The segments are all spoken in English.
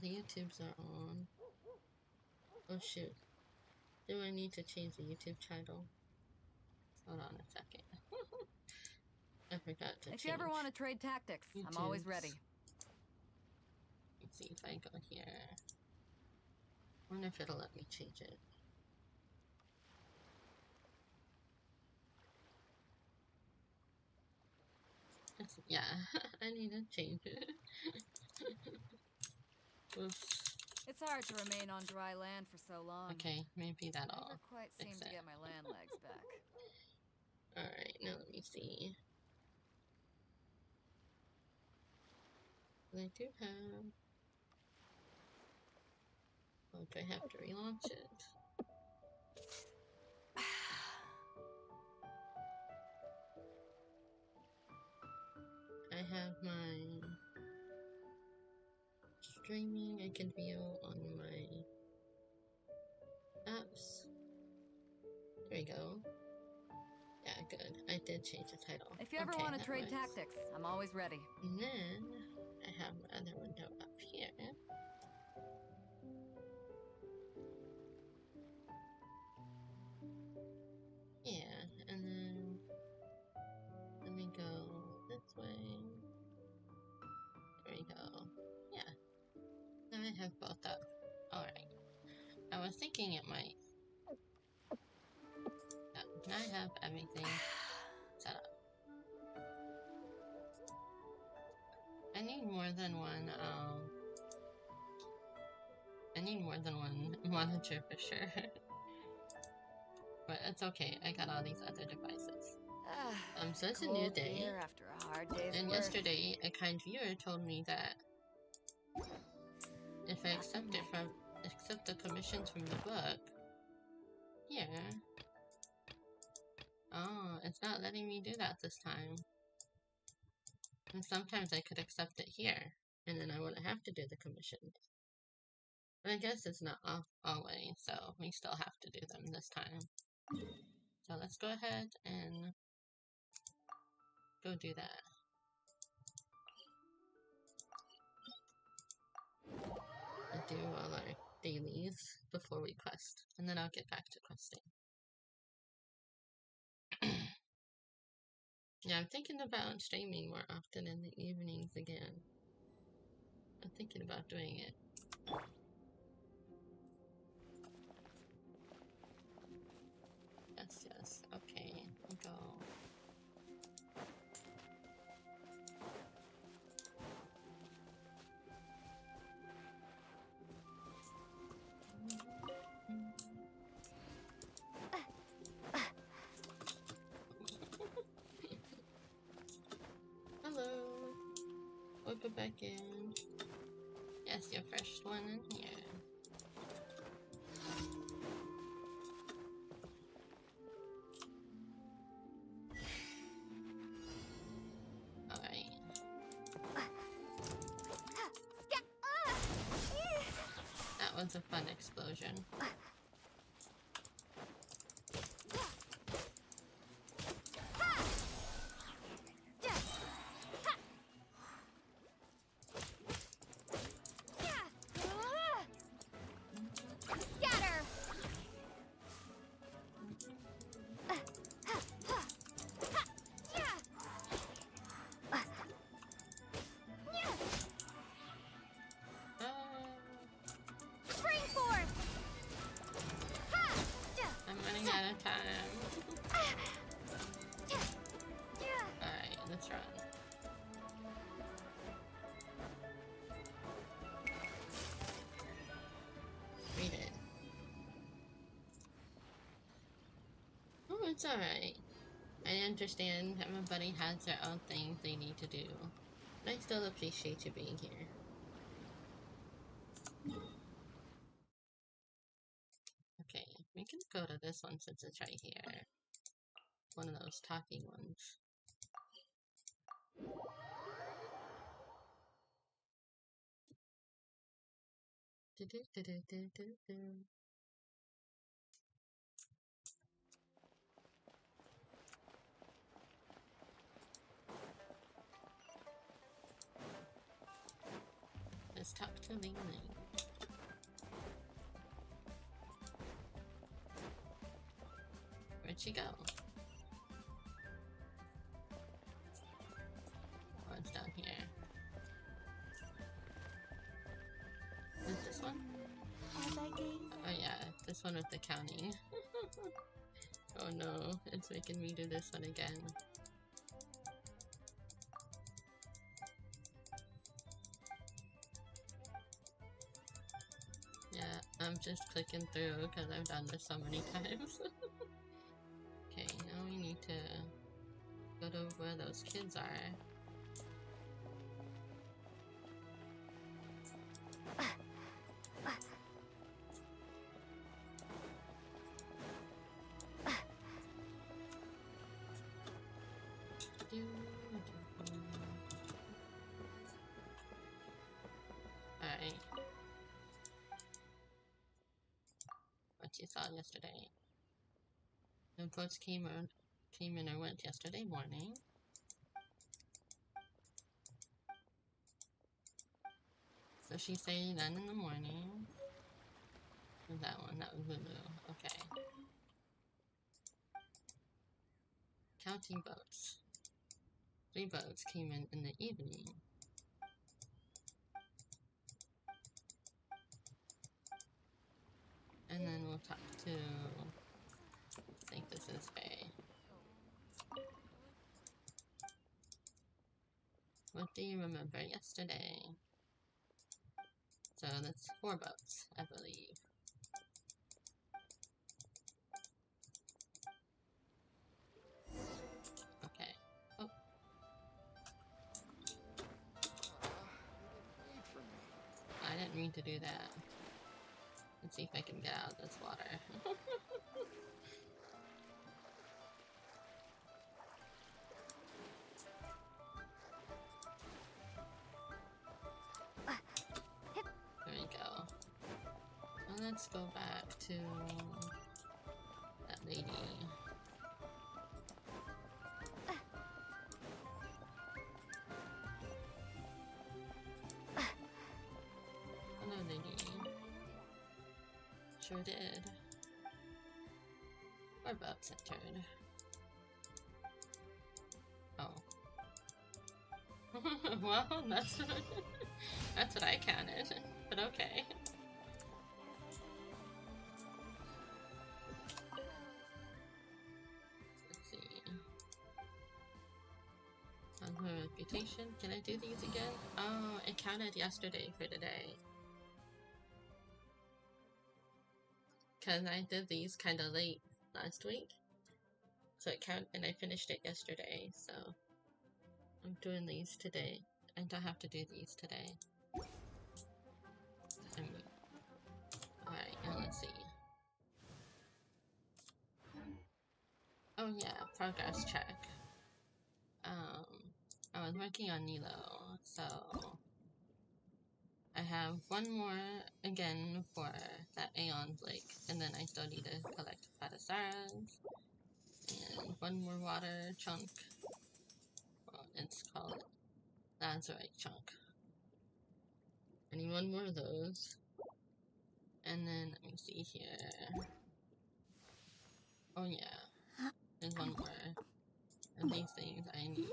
the YouTubes are on. Oh shoot. Do I need to change the YouTube title? Hold on a second. I forgot to change. If you ever want to trade tactics, I'm always ready. Let's see if I go here. Wonder if it'll let me change it. Yeah, I need to change it. Oops. It's hard to remain on dry land for so long. Okay, maybe that'll Never quite seem to get my land legs back. Alright, now let me see. I do have... Oh, do I have to relaunch it? I have my streaming I can view on my apps. There we go. Yeah, good. I did change the title. If you ever want to trade tactics, I'm always ready. And then I have my other window up here. Yeah, and then let me go this way. There we go. Yeah. Now I have both up. Alright. I was thinking it might. Yeah, now I have everything set up. I need more than one, I need more than one monitor for sure. But it's okay, I got all these other devices. So it's a new day, after a hard day's and work. yesterday a kind viewer told me that if I accept the commissions from the book, here, oh, it's not letting me do that this time. And sometimes I could accept it here, and then I wouldn't have to do the commissions. But I guess it's not always, so we still have to do them this time. So let's go ahead and go do that. I'll do all our dailies before we quest, and then I'll get back to questing. Yeah, I'm thinking about streaming more often in the evenings again. I'm thinking about doing it. Yes, okay, go. Hello. Welcome back in. Yes, your first one in here. Alright. That was a fun explosion. It's alright. I understand everybody has their own things they need to do. But I still appreciate you being here. Okay, we can go to this one since it's right here. One of those talking ones. Let's talk to Ling-a-ling-a-ling. Where'd she go? Oh, it's down here. Is this one? Oh yeah, this one with the counting. Oh no, it's making me do this one again. Yeah, I'm just clicking through because I've done this so many times. Okay, now we need to go to where those kids are. Alright. What you saw yesterday. The boats came in or went yesterday morning. So she's saying 9 in the morning. That one, that was Lulu. Okay. Counting boats. 3 boats came in the evening. And then we'll talk to, I think this is Faye. What do you remember yesterday? So that's 4 boats, I believe. Okay. Oh. I didn't mean to do that. Let's see if I can get out of this water. There we go. Well, let's go back to that lady. Hello, lady. Sure did. We're about centered. Oh. Well, that's that's what I counted, but okay. Let's see. On her reputation, can I do these again? Oh, it counted yesterday for today. Cause I did these kind of late last week, so it counted, and I finished it yesterday. So I'm doing these today. I don't have to do these today. Alright, now let's see. Oh yeah, progress check. I was working on Nilo, so I have one more again for that Aeon's Lake, and then I still need to collect Patasaras, and one more water chunk. Well, it's called Lazarite chunk. I need one more of those. And then, let me see here. Oh yeah, there's one more of these things I need.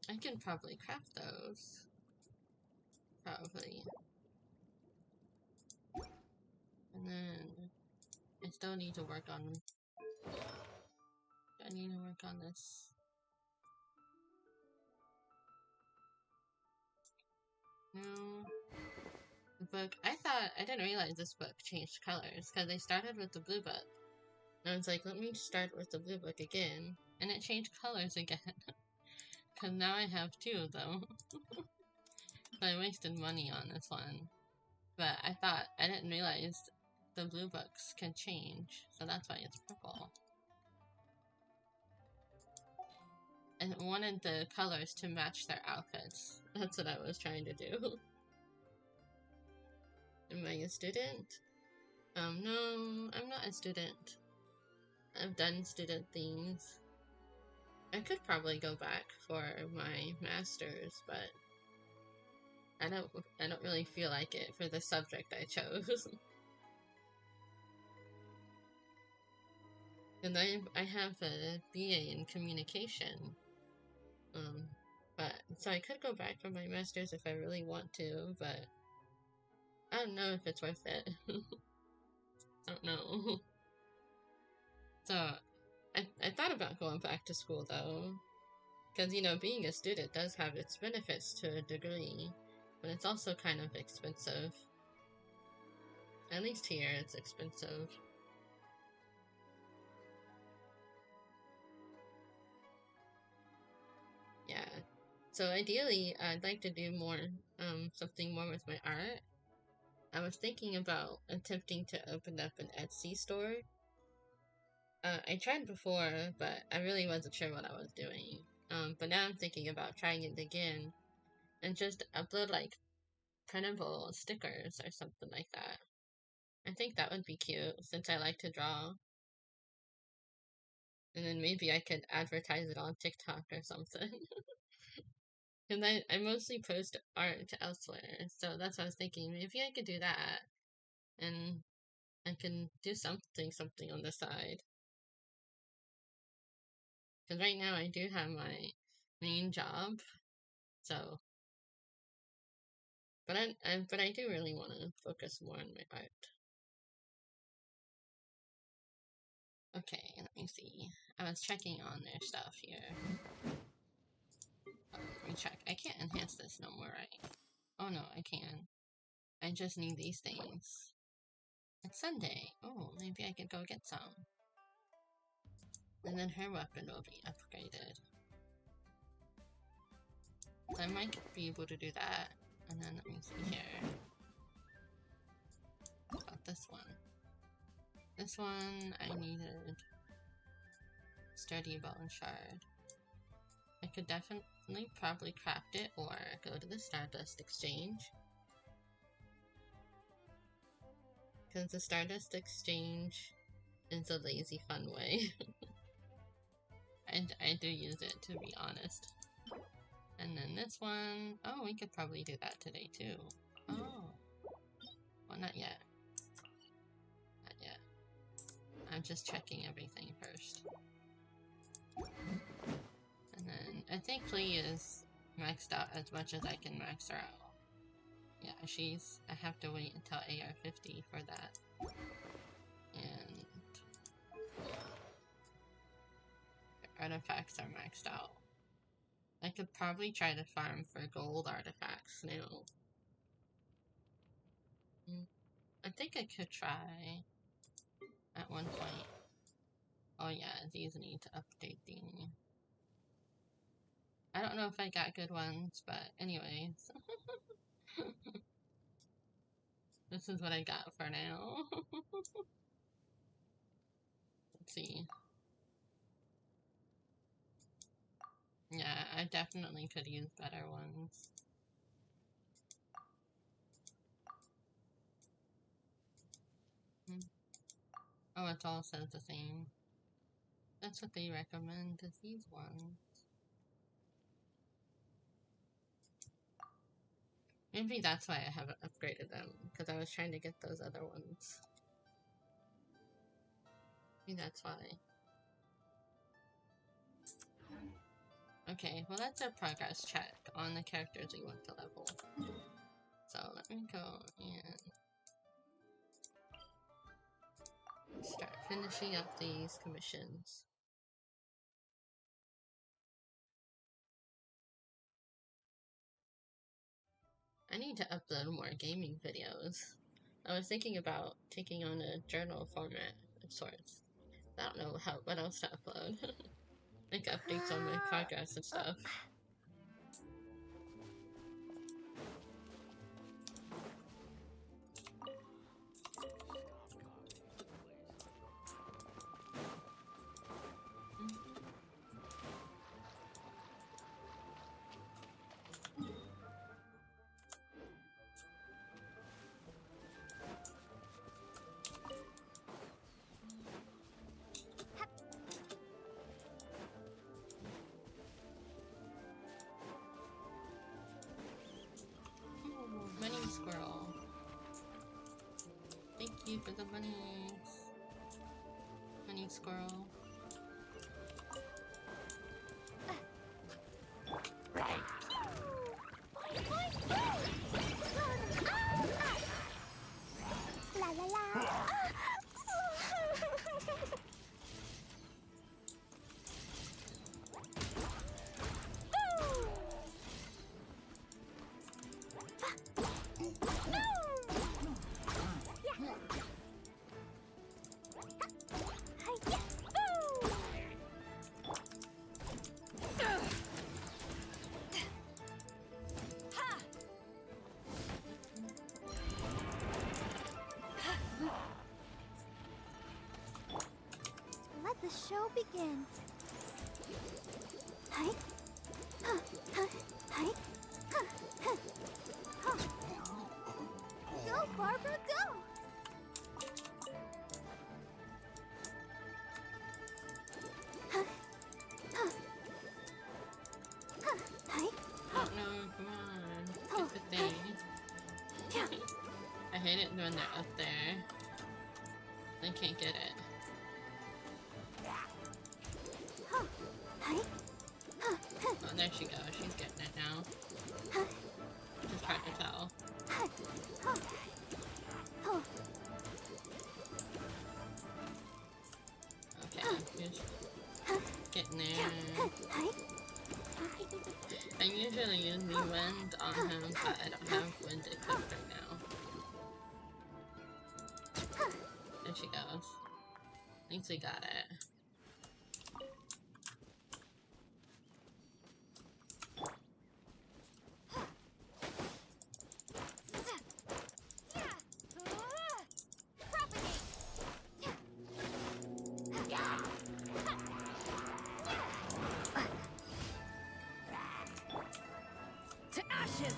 I can probably craft those. Probably. And then, I still need to work on... I need to work on this. No. The book, I didn't realize this book changed colors, because they started with the blue book. And I was like, let me start with the blue book again. And it changed colors again. Because now I have 2 of them. So I wasted money on this one. But I didn't realize the blue books can change. So that's why it's purple. And I wanted the colors to match their outfits. That's what I was trying to do. Am I a student? No, I'm not a student. I've done student things. I could probably go back for my master's, but I don't really feel like it for the subject I chose. And I have a BA in communication. But so I could go back for my master's if I really want to, but I don't know if it's worth it. I don't know. So I thought about going back to school though, because you know being a student does have its benefits to a degree, but it's also kind of expensive. At least here it's expensive. Yeah. So ideally I'd like to do more something more with my art. I was thinking about attempting to open up an Etsy store. I tried before, but I really wasn't sure what I was doing. But now I'm thinking about trying it again and just upload like printable stickers or something like that. I think that would be cute since I like to draw. And then maybe I could advertise it on TikTok or something. Because I mostly post art elsewhere, so that's what I was thinking. Maybe I could do that, and I can do something on the side. Because right now I do have my main job, so. But I do really want to focus more on my art. Okay, let me see. I was checking on their stuff here. Oh, let me check. I can't enhance this no more, right? Oh no, I can. I just need these things. It's Sunday. Oh, maybe I could go get some. And then her weapon will be upgraded. So I might be able to do that. And then let me see here. What about this one? This one I needed sturdy bone shard. I could definitely probably craft it or go to the Stardust Exchange. Because the Stardust Exchange is a lazy fun way. I do use it, to be honest. And then this one, oh, we could probably do that today too. Oh, well, not yet. Not yet. I'm just checking everything first. And then I think Flea is maxed out as much as I can max her out. Yeah, I have to wait until AR 50 for that. And the artifacts are maxed out. I could probably try to farm for gold artifacts now. I think I could try at one point. Oh yeah, these need to update the... I don't know if I got good ones, but anyways. This is what I got for now. Let's see. Yeah, I definitely could use better ones. Oh, it all says the same. That's what they recommend, is these ones. Maybe that's why I haven't upgraded them, because I was trying to get those other ones. Maybe that's why. Okay, well that's a progress check on the characters we want to level. So let me go and start finishing up these commissions. I need to upload more gaming videos. I was thinking about taking on a journal format of sorts. I don't know what else to upload. Like updates on my progress and stuff. you for the bunnies. Bunny squirrel. La la la. Let the show begin. Hi. Hi. Go, Barbara, go! Hi. Oh no, come on. Get the thing. I hate it when they're up there. I can't get it. Oh, there she goes. She's getting it now. Just hard to tell. Okay, just getting there. I usually use the wind on him, but I don't have wind equipped right now. There she goes. At least we got it. To ashes!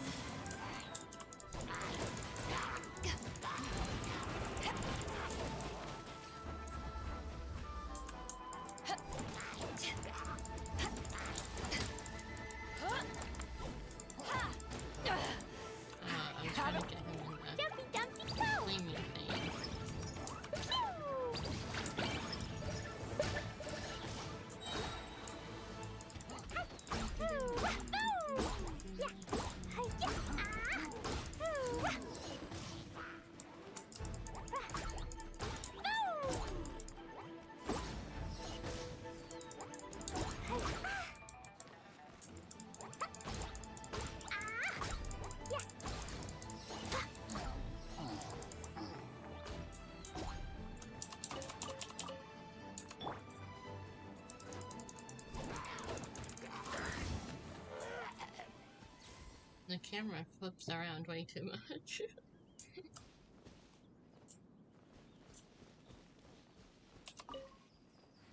I'm trying to get him in the flaming thing. The camera flips around way too much.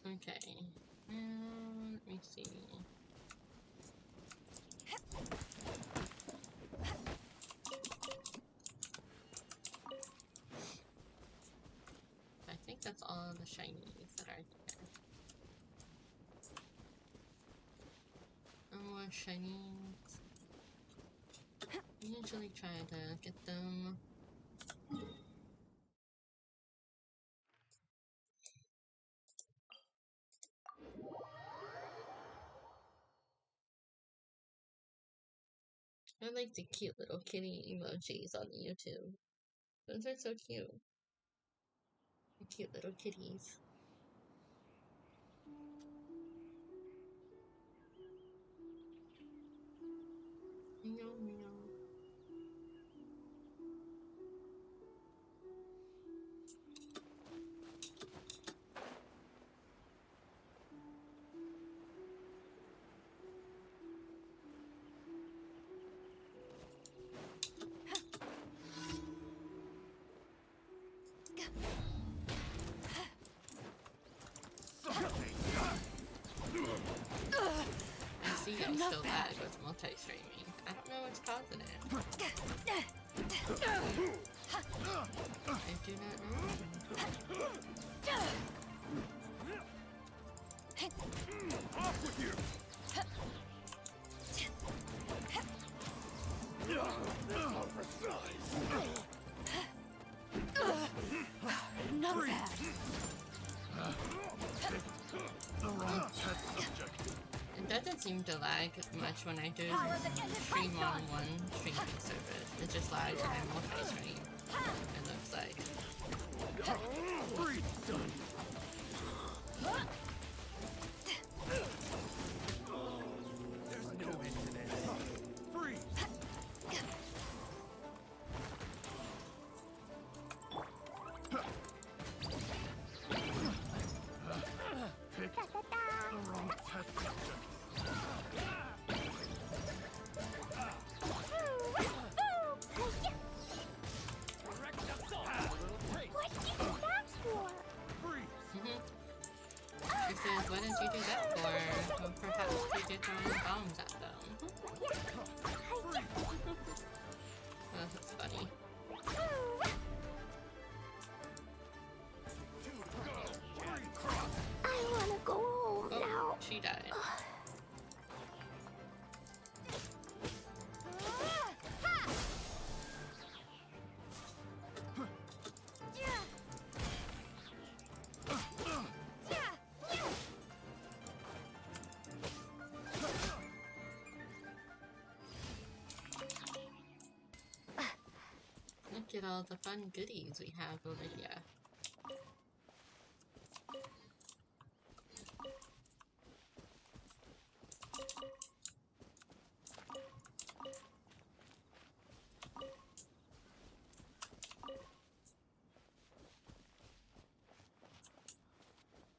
Okay, let me see. I think that's all the shinies that are there. No more shinies. I usually try to get them. I like the cute little kitty emojis on YouTube. Those are so cute. The cute little kitties. Meow meow. I see I'm still lag with multi-streaming. I don't know what's causing it. I do not know. Off with you! This one for size. seem to lag much when I do stream on one streaming server. It just lags when I'm multi-stream, it looks like. There's no incident. Freeze! Pick the wrong test subject. Direct assault! A little taste. What did you do that for? Freeze! He says, what did you do that for? Well, perhaps you did throwing bombs at them. Oh, that's funny. Two to go. Three cross. I wanna go home Oh, now. she died. Look at all the fun goodies we have over here.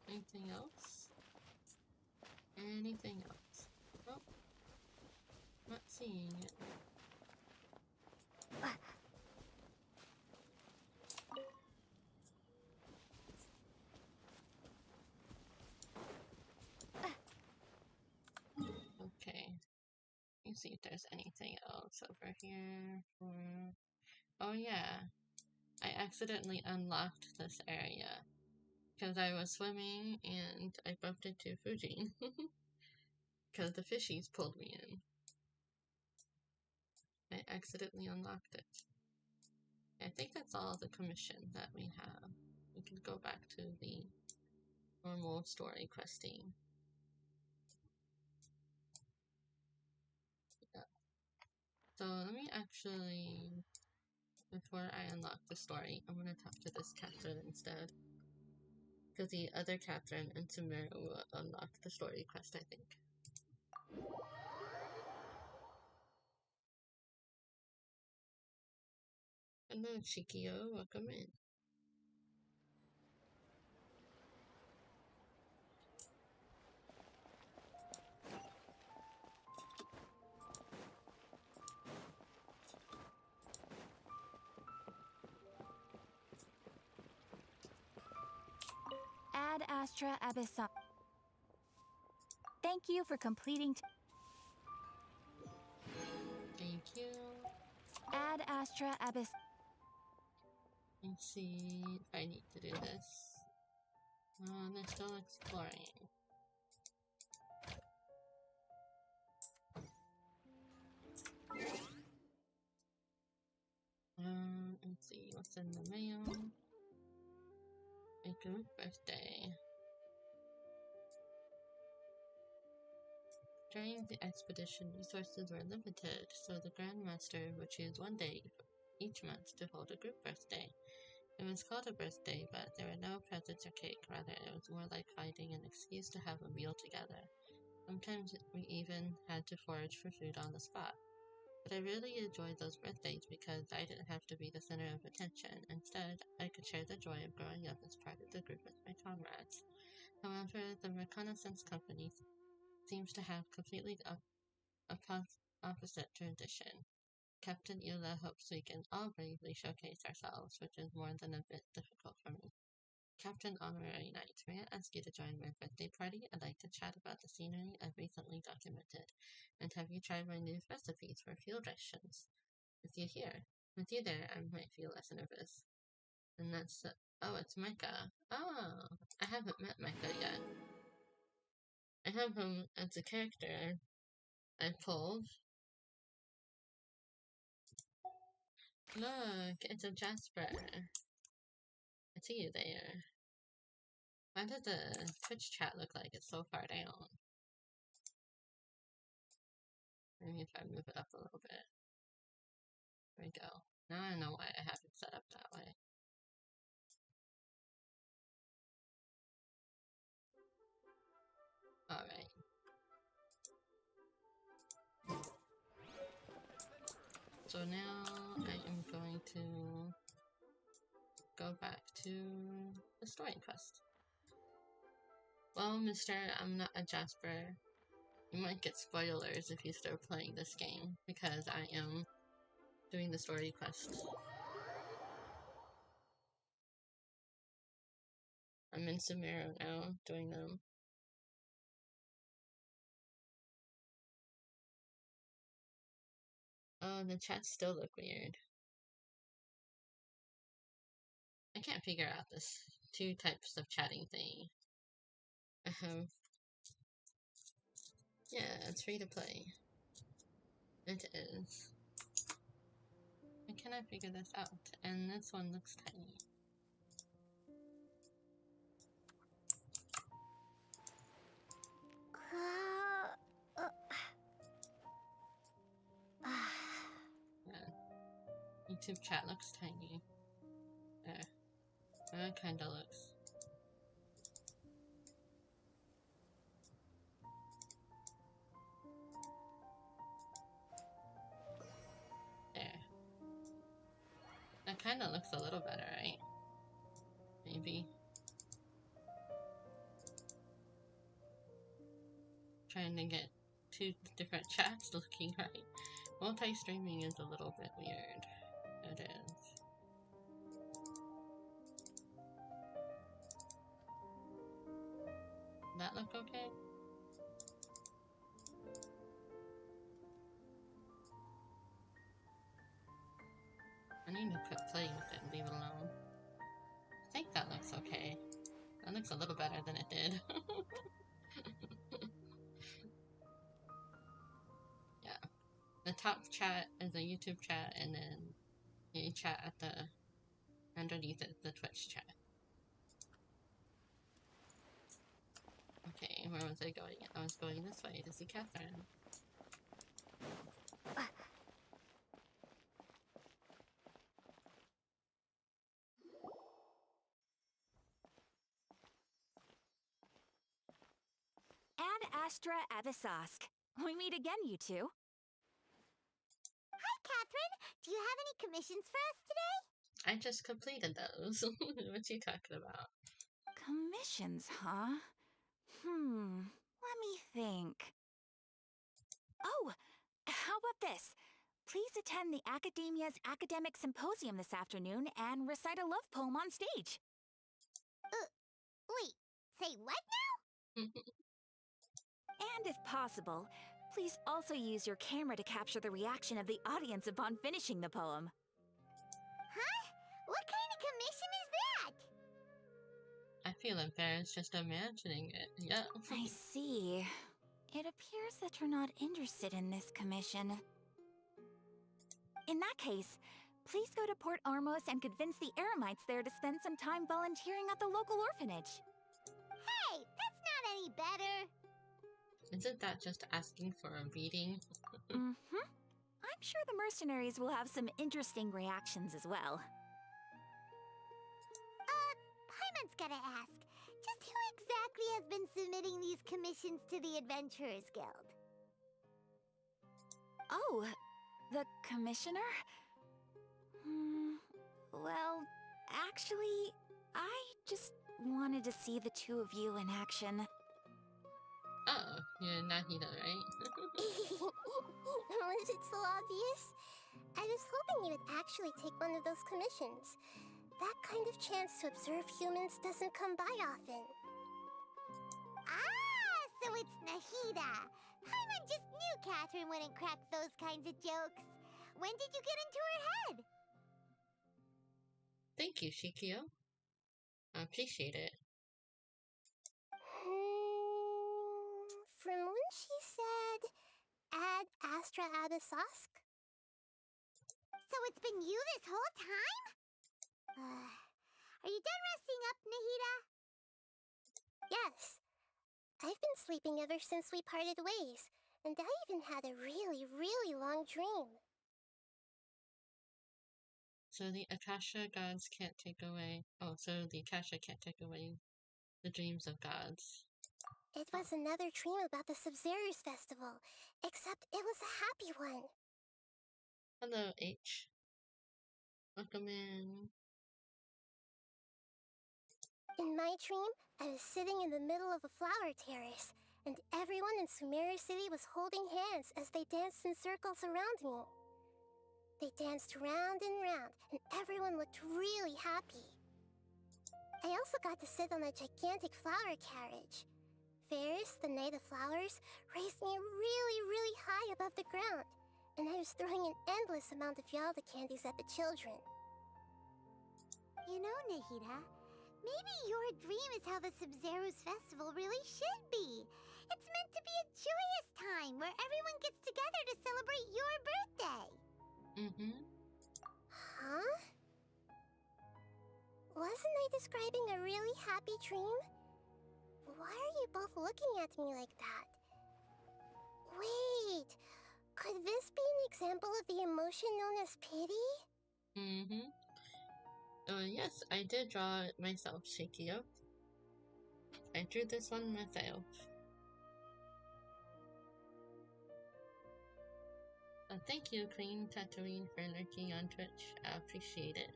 Anything else? Anything else? Oh, not seeing it. Okay. Let me see if there's anything else over here for... Oh yeah, I accidentally unlocked this area because I was swimming and I bumped into Fujin because the fishies pulled me in. I accidentally unlocked it. I think that's all the commission that we have. We can go back to the normal story questing. Yeah. So let me actually, before I unlock the story, I'm gonna talk to this captain instead. Because the other captain and Sumeru will unlock the story quest, I think. Hello, Chikio, welcome in. Ad Astra Abyssal. Thank you for completing. Thank you. Ad Astra Abyss. Let's see if I need to do this. They're still exploring. Let's see what's in the mail. A group birthday. During the expedition, resources were limited, so the Grand Master would choose one day each month to hold a group birthday. It was called a birthday, but there were no presents or cake. Rather, it was more like finding an excuse to have a meal together. Sometimes we even had to forage for food on the spot. But I really enjoyed those birthdays because I didn't have to be the center of attention. Instead, I could share the joy of growing up as part of the group with my comrades. However, the reconnaissance company seems to have completely opposite tradition. Captain Eula hopes we can all bravely showcase ourselves, which is more than a bit difficult for me. Captain Honorary Knight, may I ask you to join my birthday party? I'd like to chat about the scenery I've recently documented. And have you tried my new recipes for field rations? With you there, I might feel less nervous. And that's, oh, it's Micah. Oh, I haven't met Micah yet. I have him as a character I pulled. Look, it's a Jasper. I see you there. Why does the Twitch chat look like it's so far down? Maybe if I move it up a little bit. There we go. Now I know why I have it set up that way. Alright. So now I am going to go back to the story quest. Well, mister, I'm not a Jasper. You might get spoilers if you start playing this game, because I am doing the story quest. I'm in Sumeru now, doing them. Oh, the chats still look weird. I can't figure out this two types of chatting thing. I have... Yeah, it's free to play. It is. Why can't I figure this out? And this one looks tiny. Yeah. YouTube chat looks tiny. There. That kinda looks. There. That kinda looks a little better, right? Maybe. Trying to get two different chats looking right. Multi-streaming is a little bit weird. It is. That look okay? I need to quit playing with it and leave it alone. I think that looks okay. That looks a little better than it did. Yeah. The top chat is a YouTube chat, and then a chat at the underneath it, the Twitch chat. Okay, where was I going? I was going this way to see Catherine. Ad Astra Abyssosque. We meet again, you two. Hi, Catherine. Do you have any commissions for us today? I just completed those. What you talking about? Commissions, huh? Let me think. Oh, how about this? Please attend the Academia's Academic Symposium this afternoon and recite a love poem on stage. Wait, say what now? And if possible, please also use your camera to capture the reaction of the audience upon finishing the poem. Huh? What kind of commission is that? I feel embarrassed just imagining it. Yeah. I see. It appears that you're not interested in this commission. In that case, please go to Port Armos and convince the Eremites there to spend some time volunteering at the local orphanage. Hey, that's not any better. Isn't that just asking for a reading? Mm-hmm. I'm sure the mercenaries will have some interesting reactions as well. Paimon's gotta ask. Just who exactly has been submitting these commissions to the Adventurers Guild? Oh, the commissioner? Well, actually, I just wanted to see the two of you in action. Oh, you're Nahida, right? Was it so obvious? I was hoping you would actually take one of those commissions. That kind of chance to observe humans doesn't come by often. Ah, so it's Nahida. Paimon just knew Catherine wouldn't crack those kinds of jokes. When did you get into her head? Thank you, Shikio. I appreciate it. From when she said, Ad Astra Abyssosque? So it's been you this whole time? Are you done resting up, Nahida? Yes. I've been sleeping ever since we parted ways, and I even had a really, really long dream. So the Akasha gods can't take away. Oh, so the Akasha can't take away the dreams of gods. It was another dream about the Sub-Zero's festival, except it was a happy one. Hello, H. Welcome in. In my dream, I was sitting in the middle of a flower terrace, and everyone in Sumeru City was holding hands as they danced in circles around me. They danced round and round, and everyone looked really happy. I also got to sit on a gigantic flower carriage. Ferris, the Knight of Flowers, raised me really, really high above the ground, and I was throwing an endless amount of Yalda candies at the children. You know, Nahida, maybe your dream is how the Sub-Zero's festival really should be. It's meant to be a joyous time where everyone gets together to celebrate your birthday. Mm-hmm. Huh? Wasn't I describing a really happy dream? Why are you both looking at me like that? Wait, could this be an example of the emotion known as pity? Mm-hmm. Yes, I did draw it myself, Shakio. I drew this one myself. Thank you, Queen Tatooine, for lurking on Twitch. I appreciate it.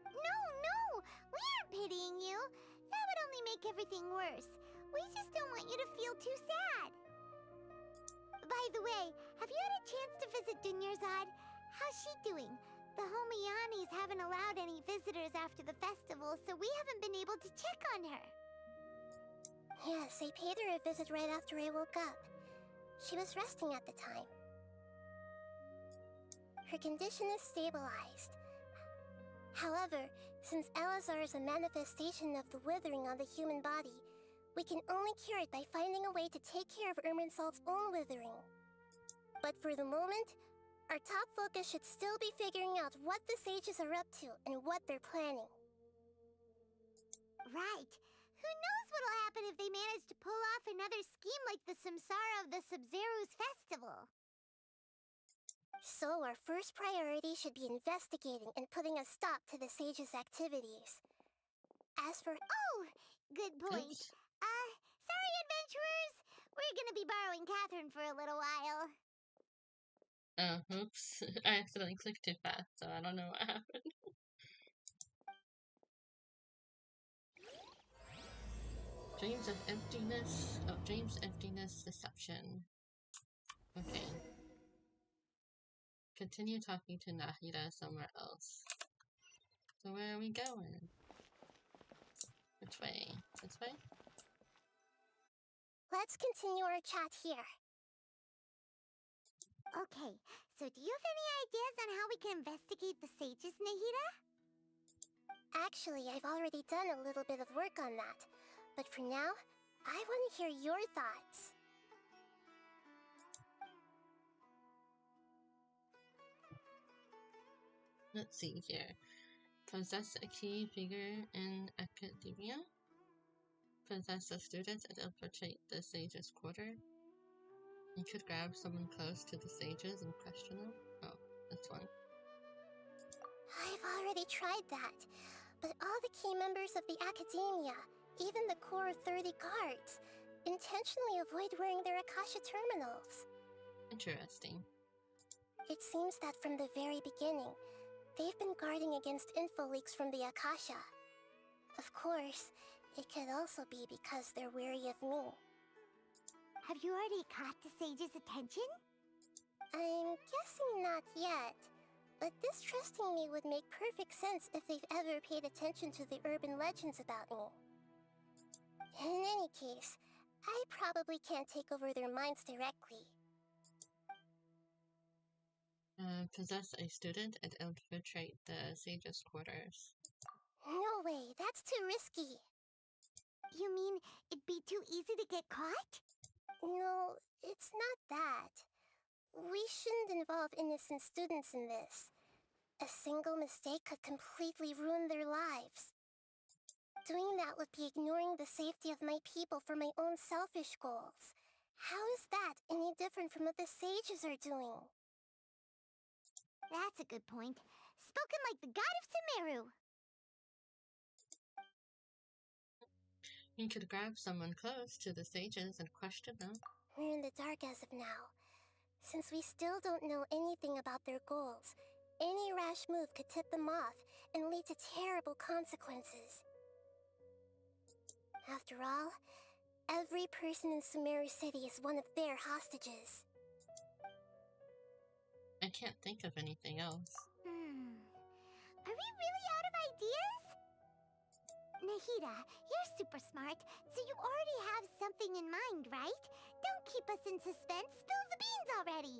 No, we aren't pitying you. That would only make everything worse. We just don't want you to feel too sad. By the way, have you had a chance to visit Dunyarzad? How's she doing? The Homiyanis haven't allowed any visitors after the festival, so we haven't been able to check on her. Yes, I paid her a visit right after I woke up. She was resting at the time. Her condition is stabilized. However, since Elazar is a manifestation of the withering on the human body, we can only cure it by finding a way to take care of Irminsul's own withering. But for the moment, our top focus should still be figuring out what the sages are up to and what they're planning. Right. Who knows what'll happen if they manage to pull off another scheme like the Samsara of the Sub-Zero's festival. So our first priority should be investigating and putting a stop to the sages' activities. As for... Oh, good point. Oops. Sorry, adventurers. We're gonna be borrowing Catherine for a little while. Oops. I accidentally clicked too fast, so I don't know what happened. Dreams of emptiness. Oh, dreams, emptiness, deception. Okay. Continue talking to Nahida somewhere else. So where are we going? Which way? This way? Let's continue our chat here. Okay, so do you have any ideas on how we can investigate the sages, Nahida? Actually, I've already done a little bit of work on that. But for now, I want to hear your thoughts. Let's see here. Possess a key figure in academia. Possess a student and infiltrate the sage's quarter. You could grab someone close to the sages and question them. Oh, this one. I've already tried that, but all the key members of the Academia, even the core 30 guards, intentionally avoid wearing their Akasha terminals. Interesting. It seems that from the very beginning, they've been guarding against info leaks from the Akasha. Of course, it could also be because they're wary of me. Have you already caught the sage's attention? I'm guessing not yet, but distrusting me would make perfect sense if they've ever paid attention to the urban legends about me. In any case, I probably can't take over their minds directly. Possess a student and infiltrate the sage's quarters. No way, that's too risky. You mean it'd be too easy to get caught? No, it's not that. We shouldn't involve innocent students in this. A single mistake could completely ruin their lives. Doing that would be ignoring the safety of my people for my own selfish goals. How is that any different from what the sages are doing? That's a good point. Spoken like the god of Sumeru. You could grab someone close to the sages and question them. We're in the dark as of now. Since we still don't know anything about their goals, any rash move could tip them off and lead to terrible consequences. After all, every person in Sumeru City is one of their hostages. I can't think of anything else. Are we really out of ideas? Nahida, you're super smart, so you already have something in mind, right? Don't keep us in suspense. Spill the beans already.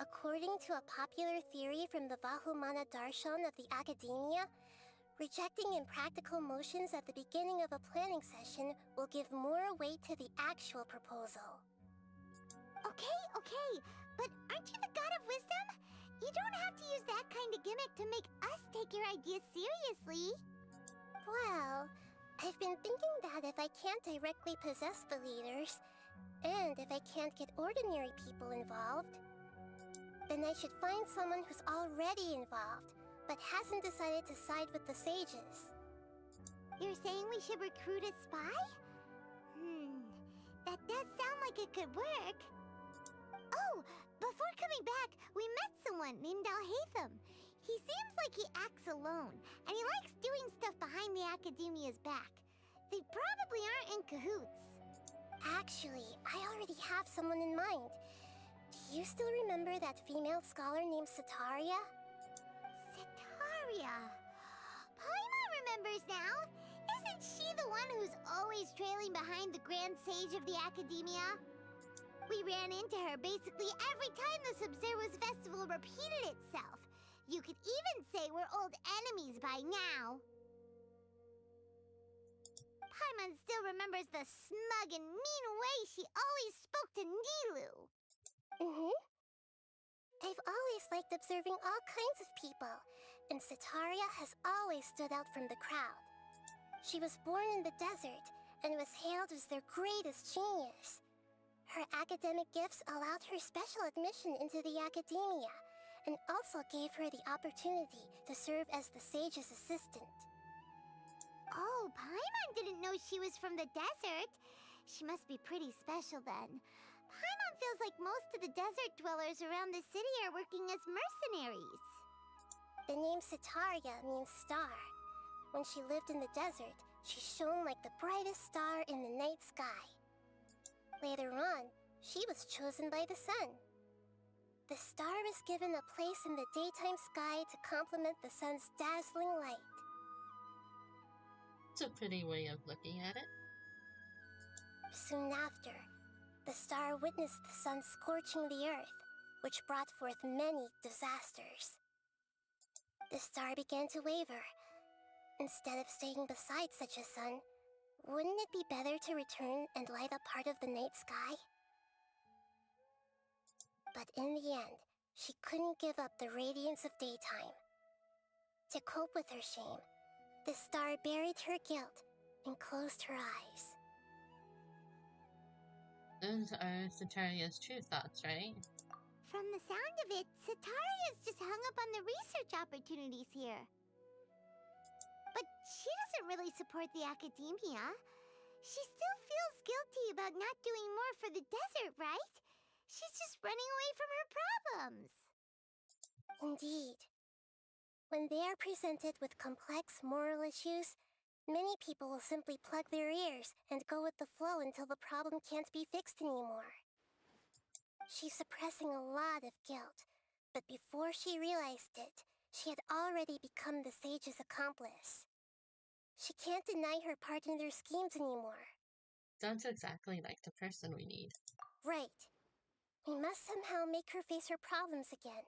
According to a popular theory from the Vahumana Darshan of the Academia, rejecting impractical motions at the beginning of a planning session will give more weight to the actual proposal. Okay, but aren't you the god of wisdom? You don't have to use that kind of gimmick to make us take your ideas seriously. Well, I've been thinking that if I can't directly possess the leaders, and if I can't get ordinary people involved, then I should find someone who's already involved, but hasn't decided to side with the sages. You're saying we should recruit a spy? That does sound like it could work. Oh, before coming back, we met someone named Alhaitham. He seems like he acts alone, and he likes doing stuff behind the Academia's back. They probably aren't in cahoots. Actually, I already have someone in mind. Do you still remember that female scholar named Setaria? Setaria. Paimon remembers now. Isn't she the one who's always trailing behind the Grand Sage of the Academia? We ran into her basically every time the Sub-Zero's festival repeated itself. You could even say we're old enemies by now. Paimon still remembers the smug and mean way she always spoke to Nilu. I've always liked observing all kinds of people, and Setaria has always stood out from the crowd. She was born in the desert and was hailed as their greatest genius. Her academic gifts allowed her special admission into the Academia, and also gave her the opportunity to serve as the sage's assistant. Oh, Paimon didn't know she was from the desert. She must be pretty special then. Paimon feels like most of the desert dwellers around the city are working as mercenaries. The name Setaria means star. When she lived in the desert, she shone like the brightest star in the night sky. Later on, she was chosen by the sun. The star was given a place in the daytime sky to complement the sun's dazzling light. It's a pretty way of looking at it. Soon after, the star witnessed the sun scorching the earth, which brought forth many disasters. The star began to waver. Instead of staying beside such a sun, wouldn't it be better to return and light up part of the night sky? But in the end, she couldn't give up the radiance of daytime. To cope with her shame, the star buried her guilt and closed her eyes. Those are Setaria's true thoughts, right? From the sound of it, Setaria's just hung up on the research opportunities here. But she doesn't really support the Academia. She still feels guilty about not doing more for the desert, right? She's just running away from her problems. Indeed. When they are presented with complex moral issues, many people will simply plug their ears and go with the flow until the problem can't be fixed anymore. She's suppressing a lot of guilt, but before she realized it, she had already become the sage's accomplice. She can't deny her part in their schemes anymore. Sounds exactly like the person we need. Right. We must somehow make her face her problems again.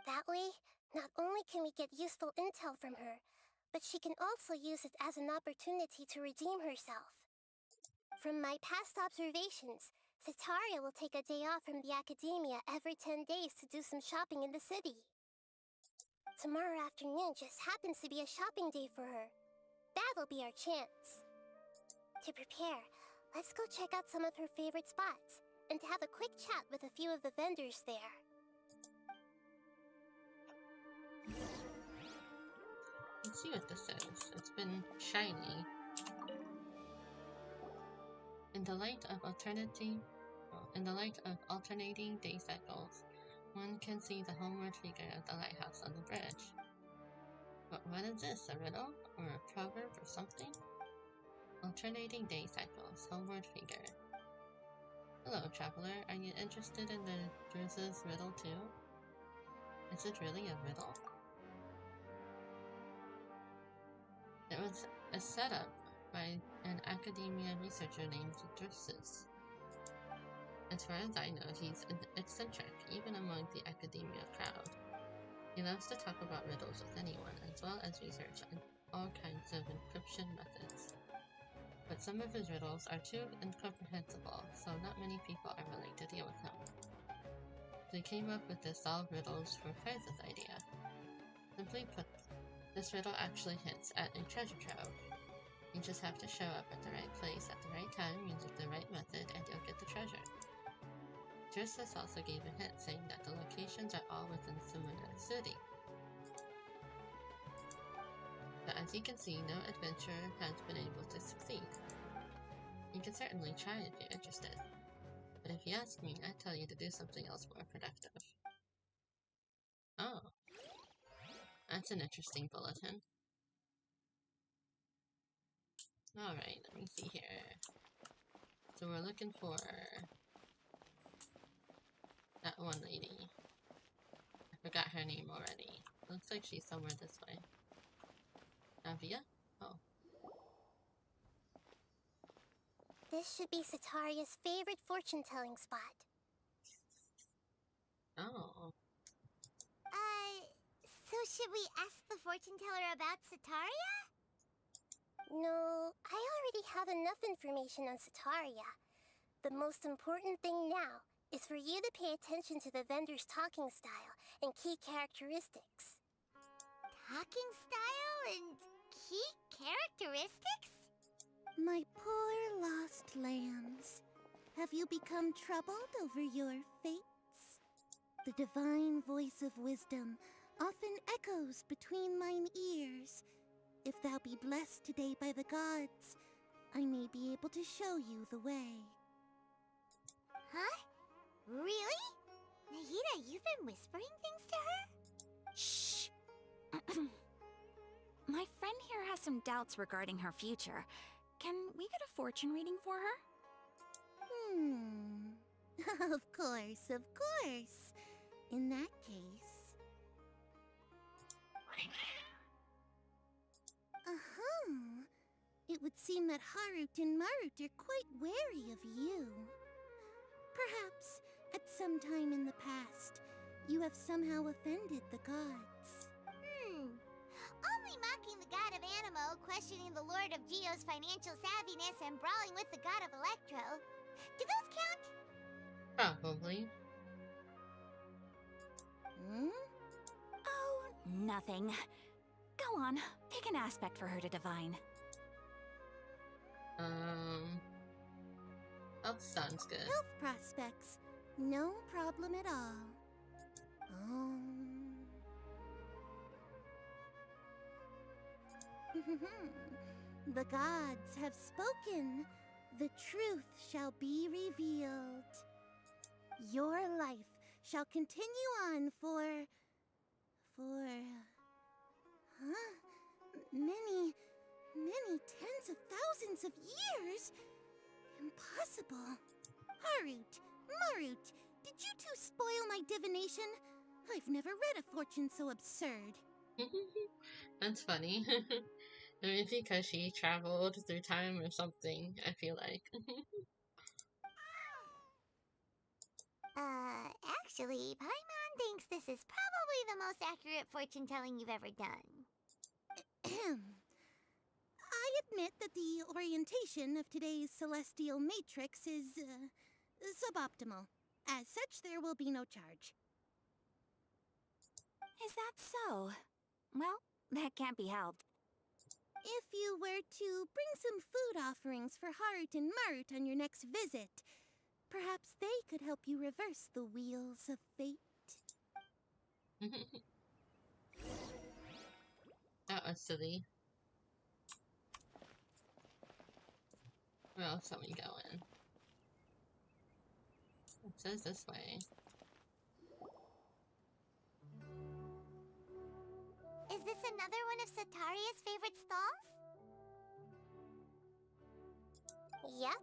That way, not only can we get useful intel from her, but she can also use it as an opportunity to redeem herself. From my past observations, Setaria will take a day off from the Academia every 10 days to do some shopping in the city. Tomorrow afternoon just happens to be a shopping day for her. That'll be our chance. To prepare, Let's go check out some of her favorite spots and have a quick chat with a few of the vendors there. Let's see what this is. It's been shiny. In the light of alternating day cycles, one can see the homeward figure of the lighthouse on the bridge. But what is this, a riddle? Or a proverb or something? Alternating day cycles, homeward figure. Hello, traveler. Are you interested in the Druse's riddle too? Is it really a riddle? It was a setup by an academia researcher named Drusus. As far as I know, he's eccentric, even among the academia crowd. He loves to talk about riddles with anyone, as well as research on all kinds of encryption methods. But some of his riddles are too incomprehensible, so not many people are willing to deal with him. So he came up with this solve riddles for prizes idea. Simply put, this riddle actually hints at a treasure trove. You just have to show up at the right place at the right time using the right method and you'll get the treasure. Drusus also gave a hint saying that the locations are all within Summoner City. But as you can see, no adventurer has been able to succeed. You can certainly try if you're interested. But if you ask me, I'd tell you to do something else more productive. Oh. That's an interesting bulletin. Alright, let me see here. So we're looking for that one lady. I forgot her name already. Looks like she's somewhere this way. Navia? Oh. This should be Sataria's favorite fortune-telling spot. Oh. So should we ask the fortune teller about Sataria? No, I already have enough information on Sataria. The most important thing now is for you to pay attention to the vendor's talking style and key characteristics. Talking style and key characteristics? My poor lost lambs, have you become troubled over your fates? The divine voice of wisdom often echoes between mine ears. If thou be blessed today by the gods, I may be able to show you the way. Huh? Really? Nahida, you've been whispering things to her? Shh! My friend here has some doubts regarding her future. Can we get a fortune reading for her? Of course, of course. In that case... It would seem that Harut and Marut are quite wary of you. Perhaps, at some time in the past, you have somehow offended the gods. Only mocking the god of Animo, questioning the lord of Geo's financial savviness, and brawling with the god of Electro. Do those count? Probably. Oh, nothing. Go on, pick an aspect for her to divine. Health sounds good. Health prospects. No problem at all. The gods have spoken. The truth shall be revealed. Your life shall continue on for many tens of thousands of years. Impossible. Harut, Marut, did you two spoil my divination? I've never read a fortune so absurd. That's funny. Maybe because she traveled through time or something, I feel like. Actually, Paimon thinks this is probably the most accurate fortune telling you've ever done. I admit that the orientation of today's celestial matrix is suboptimal. As such, there will be no charge. Is that so? Well, that can't be helped. If you were to bring some food offerings for Heart and Mart on your next visit, perhaps they could help you reverse the wheels of fate. That was silly. Where else are we going? It says this way. Is this another one of Sataria's favorite stalls? Yep,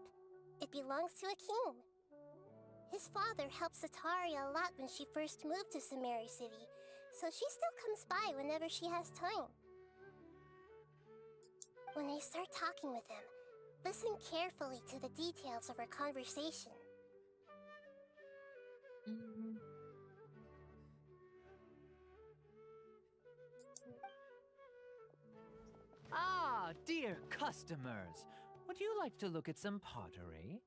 it belongs to a king. His father helped Sataria a lot when she first moved to Samari City, so she still comes by whenever she has time. When I start talking with him, listen carefully to the details of our conversation. Ah, dear customers, would you like to look at some pottery?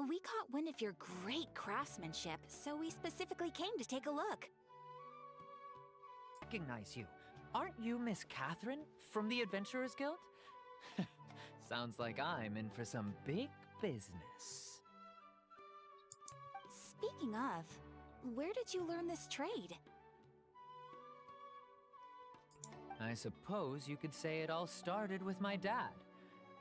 We caught wind of your great craftsmanship, so we specifically came to take a look. Recognize you. Aren't you Miss Catherine from the Adventurers Guild? Sounds like I'm in for some big business. Speaking of, where did you learn this trade? I suppose you could say it all started with my dad.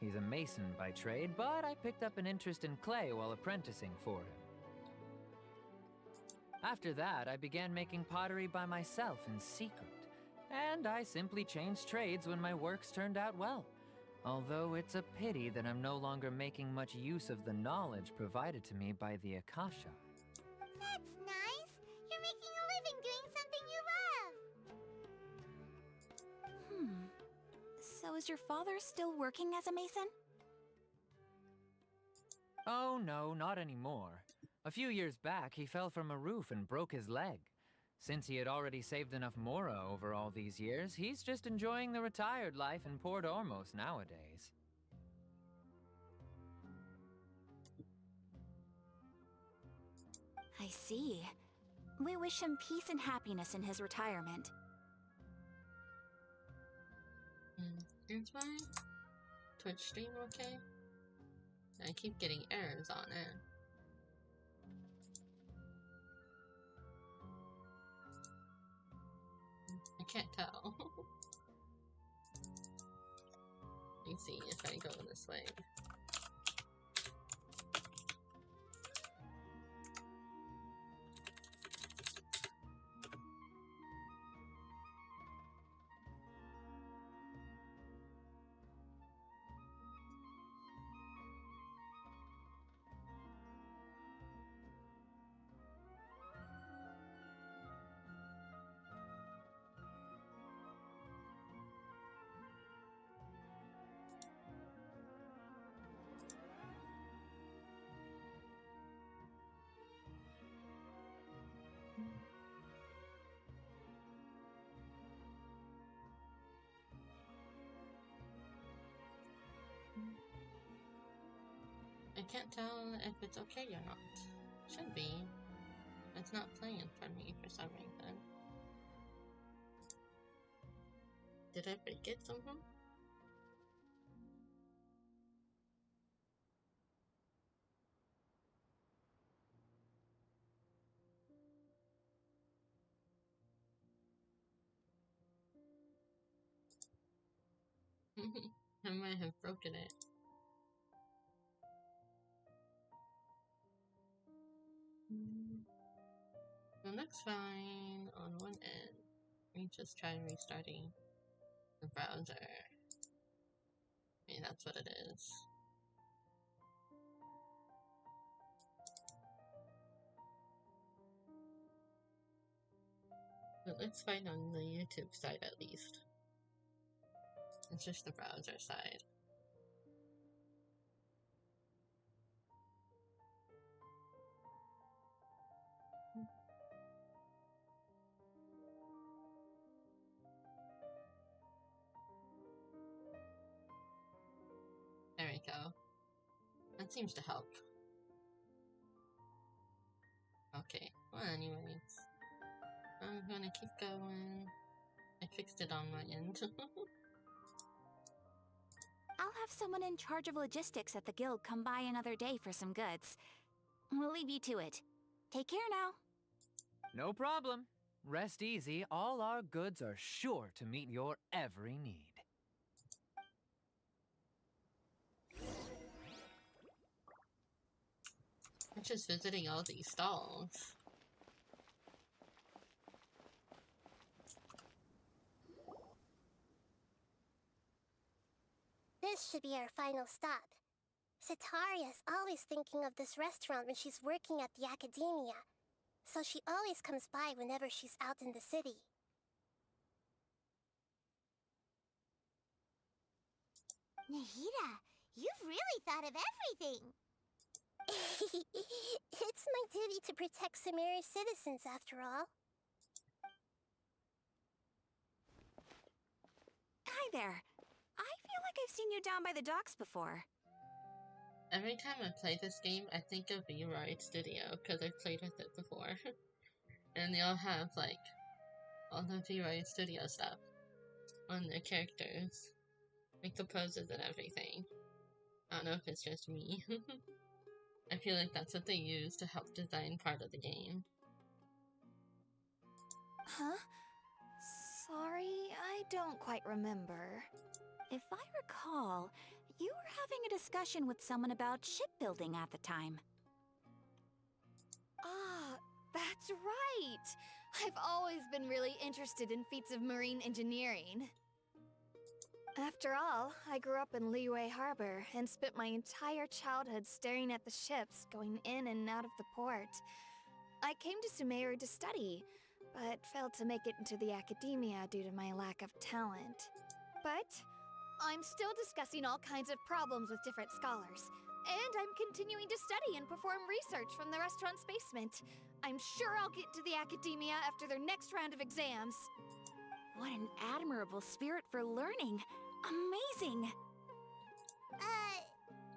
He's a mason by trade, but I picked up an interest in clay while apprenticing for him. After that, I began making pottery by myself in secret, and I simply changed trades when my works turned out well. Although it's a pity that I'm no longer making much use of the knowledge provided to me by the Akasha. That's nice. You're making a living doing something you love. So is your father still working as a mason? Oh no, not anymore. A few years back, he fell from a roof and broke his leg. Since he had already saved enough mora over all these years, he's just enjoying the retired life in Port Ormos nowadays. I see. We wish him peace and happiness in his retirement. Here's my Twitch stream, okay? I keep getting errors on it. I can't tell. Let me see if I go this way. I can't tell if it's okay or not. Should be. It's not playing for me for some reason. Did I forget something? I might have broken it. It looks fine on one end. Let me just try restarting the browser. Maybe that's what it is. It looks fine on the YouTube side at least. It's just the browser side. There we go. That seems to help. Okay, well anyways. I'm gonna keep going. I fixed it on my end. I'll have someone in charge of logistics at the guild come by another day for some goods. We'll leave you to it. Take care now. No problem. Rest easy, all our goods are sure to meet your every need. I'm just visiting all these stalls. This should be our final stop. Sataria's always thinking of this restaurant when she's working at the academia, so she always comes by whenever she's out in the city. Nahida, you've really thought of everything. It's my duty to protect Sumeru's citizens, after all. Hi there. I feel like I've seen you down by the docks before. Every time I play this game, I think of V-Ride Studio, because I've played with it before. And they all have, like, all the V-Ride Studio stuff on their characters. Like the poses and everything. I don't know if it's just me. I feel like that's what they use to help design part of the game. Huh? Sorry, I don't quite remember. If I recall, you were having a discussion with someone about shipbuilding at the time. Ah, that's right! I've always been really interested in feats of marine engineering. After all, I grew up in Liyue Harbor and spent my entire childhood staring at the ships going in and out of the port. I came to Sumeru to study, but failed to make it into the academia due to my lack of talent. But I'm still discussing all kinds of problems with different scholars, and I'm continuing to study and perform research from the restaurant's basement. I'm sure I'll get to the academia after their next round of exams. What an admirable spirit for learning. Amazing!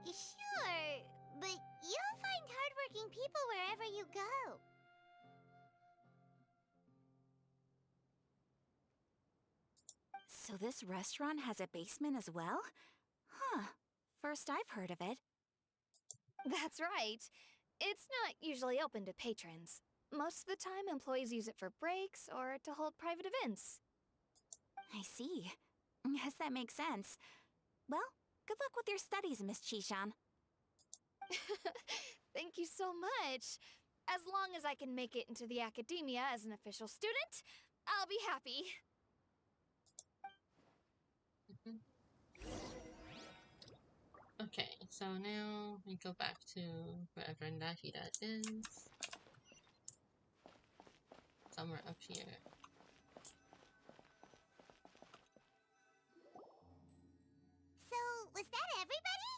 Sure, but you'll find hardworking people wherever you go. So this restaurant has a basement as well? Huh. First I've heard of it. That's right. It's not usually open to patrons. Most of the time, employees use it for breaks or to hold private events. I see. Yes, that makes sense. Well, good luck with your studies, Miss Chishan. Thank you so much. As long as I can make it into the academia as an official student, I'll be happy. Okay, so now we go back to wherever Nahida is. Somewhere up here. So, was that everybody?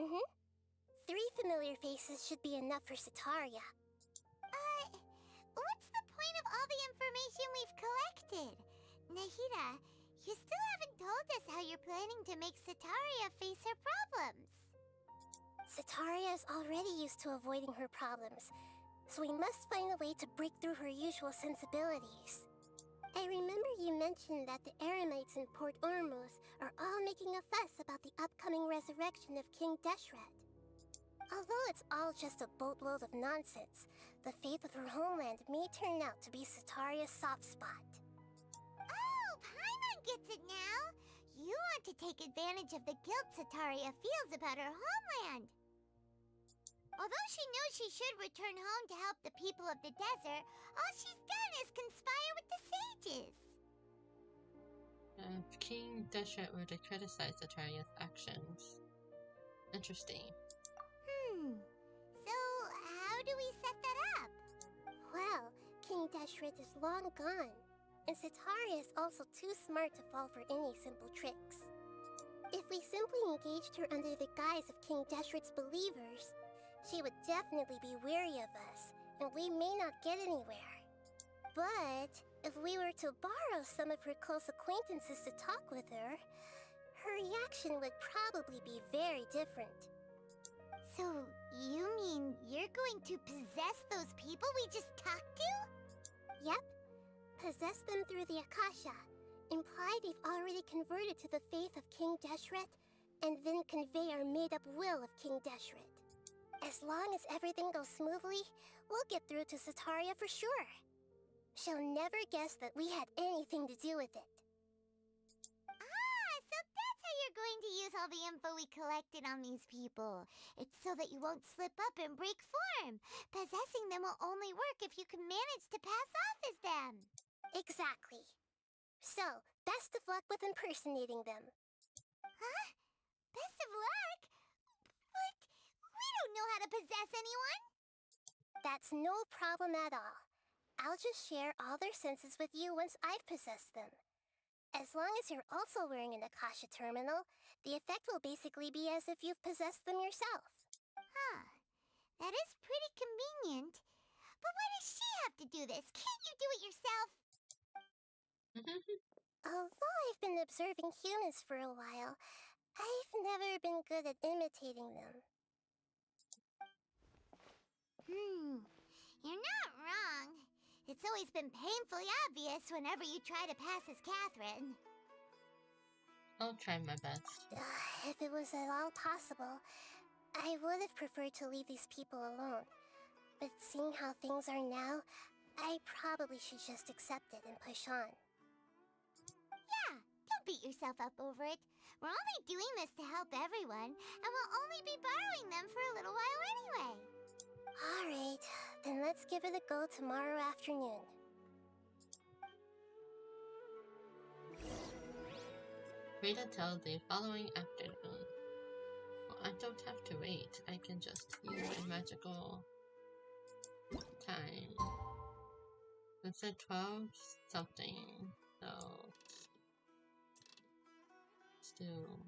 Mm-hmm. 3 familiar faces should be enough for Sataria. What's the point of all the information we've collected? Nahida, you still haven't told us how you're planning to make Sataria face her problems. Sataria is already used to avoiding her problems, so we must find a way to break through her usual sensibilities. I remember you mentioned that the Eremites in Port Ormuz are all making a fuss about the upcoming resurrection of King Deshret. Although it's all just a boatload of nonsense, the fate of her homeland may turn out to be Sataria's soft spot. Oh, Paimon gets it now! You want to take advantage of the guilt Sataria feels about her homeland. Although she knows she should return home to help the people of the desert, all she's done is conspire with the sages. King Deshret were to criticize Sataria's actions. Interesting. So how do we set that up? Well, King Deshret is long gone, and Sataria is also too smart to fall for any simple tricks. If we simply engaged her under the guise of King Deshret's believers, she would definitely be weary of us, and we may not get anywhere. But if we were to borrow some of her close acquaintances to talk with her, her reaction would probably be very different. So You mean you're going to possess those people we just talked to? Yep. Possess them through the Akasha. Imply they've already converted to the faith of King Deshret, and then convey our made-up will of King Deshret. As long as everything goes smoothly, we'll get through to Sataria for sure. She'll never guess that we had anything to do with it. Ah, so that's how you're going to use all the info we collected on these people. It's so that you won't slip up and break form. Possessing them will only work if you can manage to pass off as them. Exactly. So, best of luck with impersonating them. Huh? Best of luck? But we don't know how to possess anyone. That's no problem at all. I'll just share all their senses with you once I've possessed them. As long as you're also wearing an Akasha terminal, the effect will basically be as if you've possessed them yourself. Huh. That is pretty convenient. But why does she have to do this? Can't you do it yourself? Although I've been observing humans for a while, I've never been good at imitating them. You're not wrong. It's always been painfully obvious whenever you try to pass as Catherine. I'll try my best. If it was at all possible, I would have preferred to leave these people alone. But seeing how things are now, I probably should just accept it and push on. Yeah, don't beat yourself up over it. We're only doing this to help everyone, and we'll only be borrowing them for a little while anyway. Alright, then let's give it a go tomorrow afternoon. Wait until the following afternoon. Well, I don't have to wait. I can just use my magical time. It said 12 something, so still.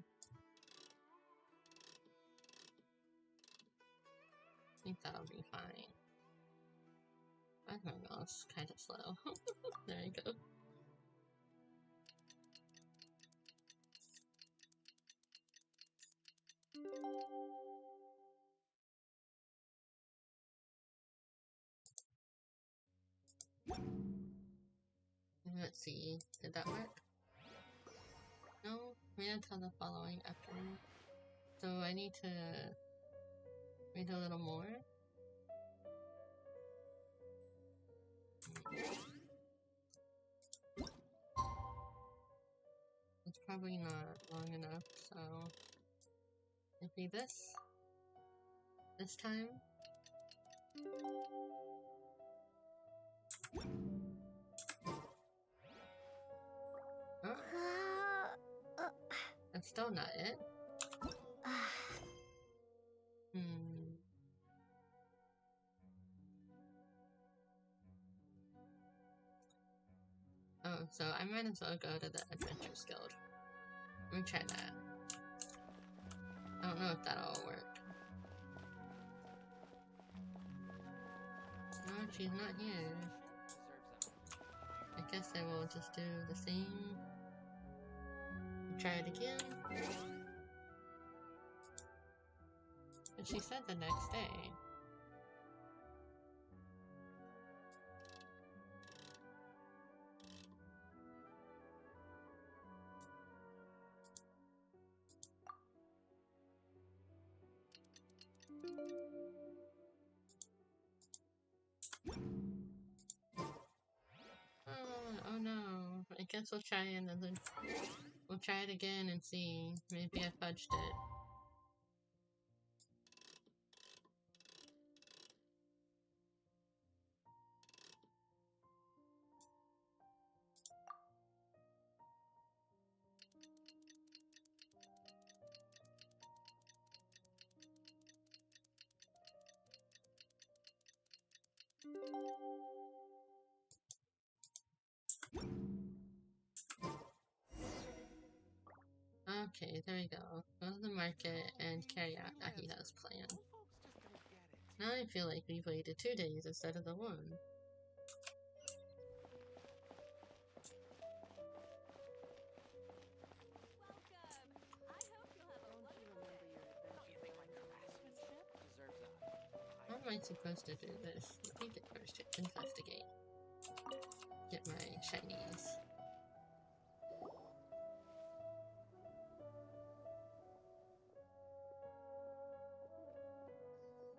I think that'll be fine. I don't know, it's kind of slow. There you go. Let's see, did that work? No, wait until the following afternoon. So I need to wait a little more. It's probably not long enough, so maybe this time. Oh, that's still not it. Oh, so I might as well go to the Adventures Guild. Let me try that. I don't know if that'll work. No, she's not here. I guess I will just do the same. Try it again. But she said the next day. Oh no. I guess we'll try another. We'll try it again and see. Maybe I fudged it. Okay, there we go. Go to the market and carry out Ahita's plan. Now I feel like we've waited 2 days instead of the 1. Welcome! I hope you'll have a wonderful day. Don't you think my craftsmanship deserves a am I supposed to do this? Let me first investigate. Get my shinies.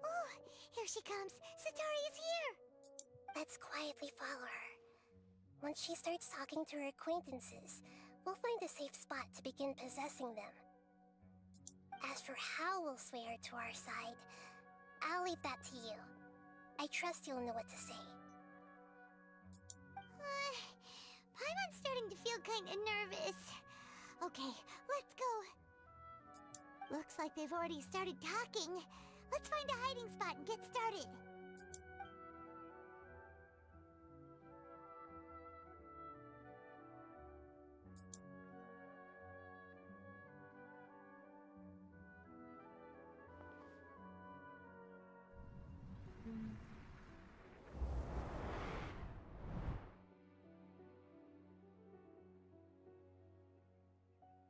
Oh, here she comes. Sataria's here. Let's quietly follow her. Once she starts talking to her acquaintances, we'll find a safe spot to begin possessing them. As for how we'll sway her to our side, I'll leave that to you. I trust you'll know what to say. Paimon's starting to feel kinda nervous. Okay, let's go. Looks like they've already started talking. Let's find a hiding spot and get started.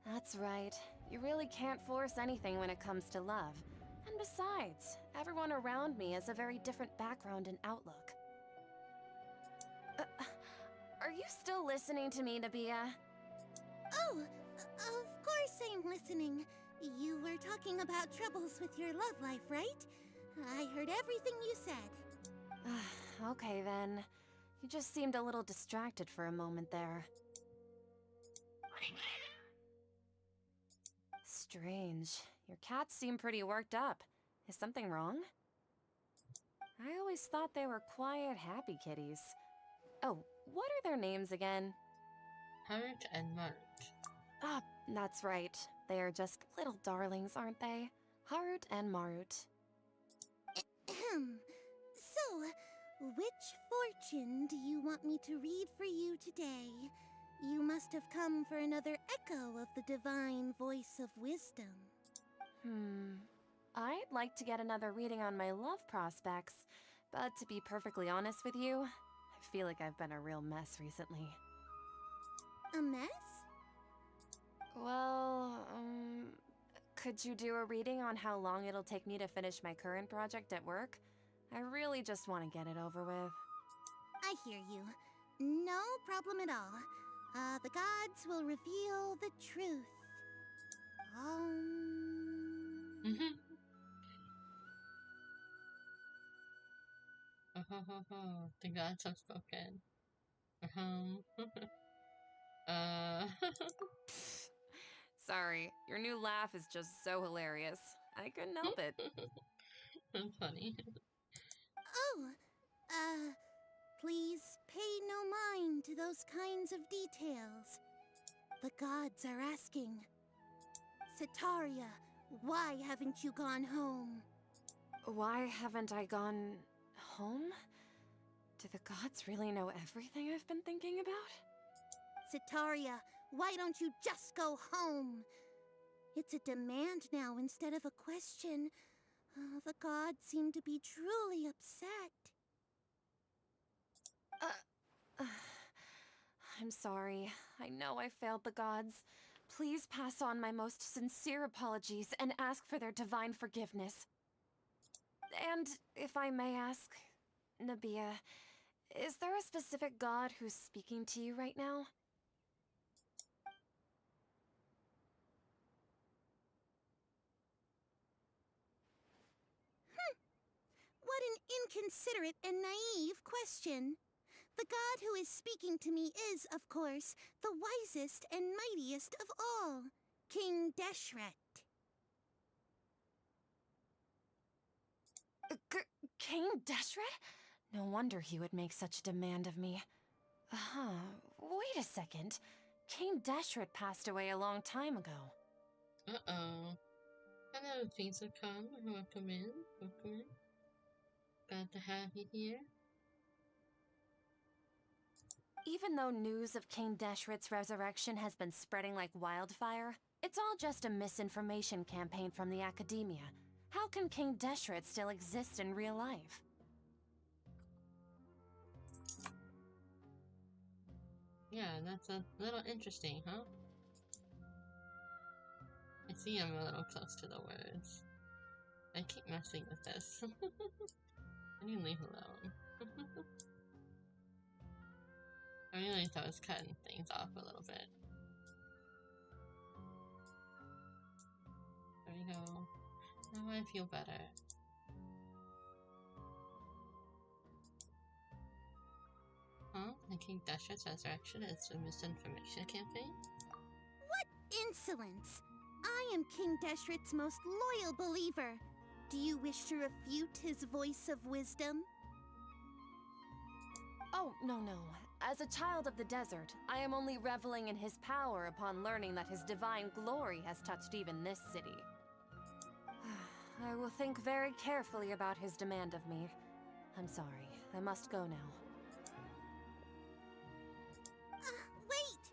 That's right. You really can't force anything when it comes to love. And besides, everyone around me has a very different background and outlook. Are you still listening to me, Nabia? Oh, of course I'm listening. You were talking about troubles with your love life, right? I heard everything you said. Okay then. You just seemed a little distracted for a moment there. Strange. Your cats seem pretty worked up. Is something wrong? I always thought they were quiet, happy kitties. Oh, what are their names again? Heart and March. Ah, that's right. They are just little darlings, aren't they? Harut and Marut. So, which fortune do you want me to read for you today? You must have come for another echo of the divine voice of wisdom. I'd like to get another reading on my love prospects, but to be perfectly honest with you, I feel like I've been a real mess recently. A mess? Well, could you do a reading on how long it'll take me to finish my current project at work? I really just want to get it over with. I hear you. No problem at all. The gods will reveal the truth. The gods have spoken. Sorry, your new laugh is just so hilarious. I couldn't help it. That's funny. Please pay no mind to those kinds of details. The gods are asking, Setaria, why haven't you gone home? Why haven't I gone home? Do the gods really know everything I've been thinking about? Setaria, why don't you just go home? It's a demand now instead of a question. The gods seem to be truly upset. I'm sorry. I know I failed the gods. Please pass on my most sincere apologies and ask for their divine forgiveness. And if I may ask, Nabia, is there a specific god who's speaking to you right now? What an inconsiderate and naive question. The god who is speaking to me is, of course, the wisest and mightiest of all, King Deshret. King Deshret? No wonder he would make such a demand of me. Wait a second. King Deshret passed away a long time ago. Uh-oh. Hello, Pizza Come. Welcome in. Welcome in. Glad to have you here. Even though news of King Deshret's resurrection has been spreading like wildfire, it's all just a misinformation campaign from the academia. How can King Deshret still exist in real life? Yeah, that's a little interesting, huh? I see I'm a little close to the words. I keep messing with this. Can you leave alone? I really thought I was cutting things off a little bit. There we go. Now I feel better. Huh? The King Dashra's resurrection is a misinformation campaign? What insolence! I am King Deshret's most loyal believer. Do you wish to refute his voice of wisdom? Oh, no. As a child of the desert, I am only reveling in his power upon learning that his divine glory has touched even this city. I will think very carefully about his demand of me. I'm sorry. I must go now. Wait!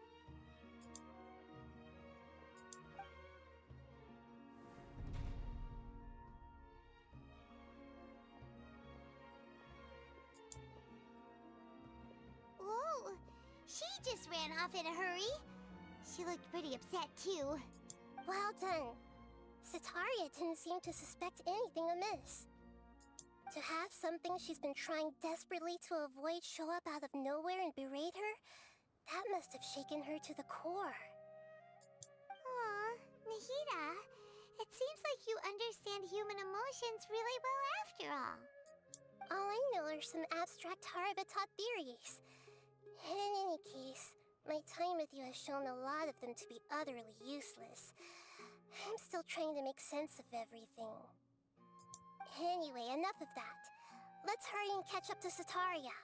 Whoa! She just ran off in a hurry. She looked pretty upset, too. Well done. Sitaria didn't seem to suspect anything amiss. To have something she's been trying desperately to avoid show up out of nowhere and berate her, that must have shaken her to the core. Aw, Nahida, it seems like you understand human emotions really well after all. All I know are some abstract Harvard-taught theories. In any case, my time with you has shown a lot of them to be utterly useless. I'm still trying to make sense of everything. Anyway, enough of that. Let's hurry and catch up to Sitaria.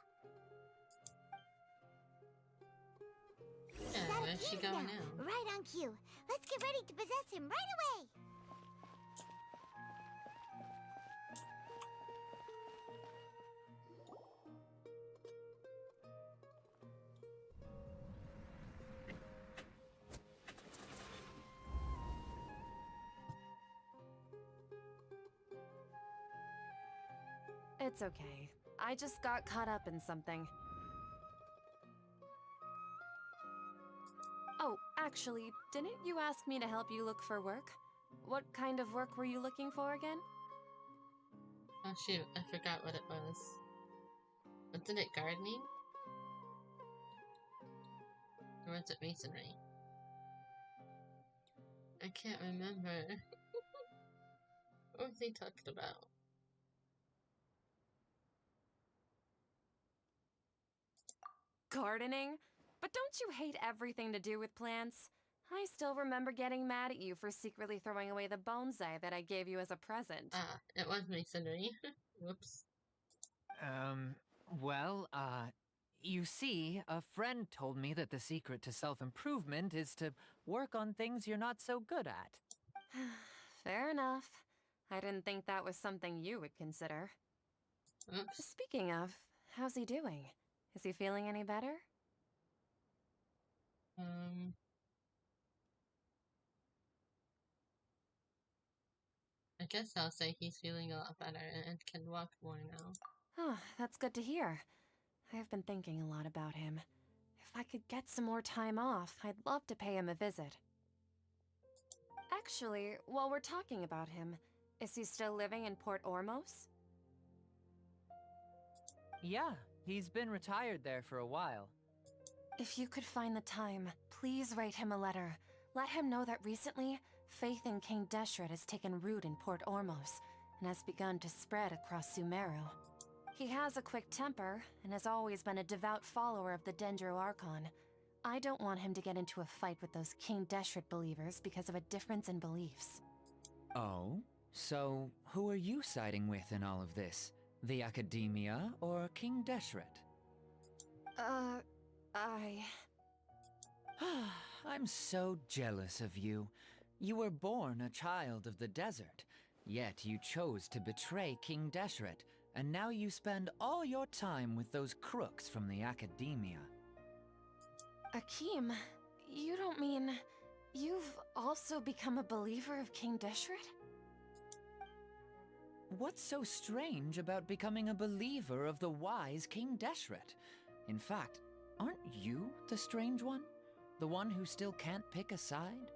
Yeah, where's she going now? Right on cue. Let's get ready to possess him right away. It's okay. I just got caught up in something. Oh, actually, didn't you ask me to help you look for work? What kind of work were you looking for again? Oh shoot, I forgot what it was. Wasn't it gardening? Or was it masonry? I can't remember. What was he talking about? Gardening? But don't you hate everything to do with plants? I still remember getting mad at you for secretly throwing away the bonsai that I gave you as a present. Ah, it was masonry. Whoops. You see, a friend told me that the secret to self-improvement is to work on things you're not so good at. Fair enough. I didn't think that was something you would consider. Oops. Speaking of, how's he doing? Is he feeling any better? I guess I'll say he's feeling a lot better and can walk more now. Oh, that's good to hear. I've been thinking a lot about him. If I could get some more time off, I'd love to pay him a visit. Actually, while we're talking about him, is he still living in Port Ormos? Yeah, he's been retired there for a while. If you could find the time, please write him a letter. Let him know that recently, faith in King Deshret has taken root in Port Ormos and has begun to spread across Sumeru. He has a quick temper and has always been a devout follower of the Dendro Archon. I don't want him to get into a fight with those King Deshret believers because of a difference in beliefs. Oh? So, who are you siding with in all of this? The Academia or King Deshret? I'm so jealous of you. You were born a child of the desert, yet you chose to betray King Deshret, and now you spend all your time with those crooks from the Academia. Akeem, you don't mean... you've also become a believer of King Deshret? What's so strange about becoming a believer of the wise King Deshret? In fact, aren't you the strange one? The one who still can't pick a side?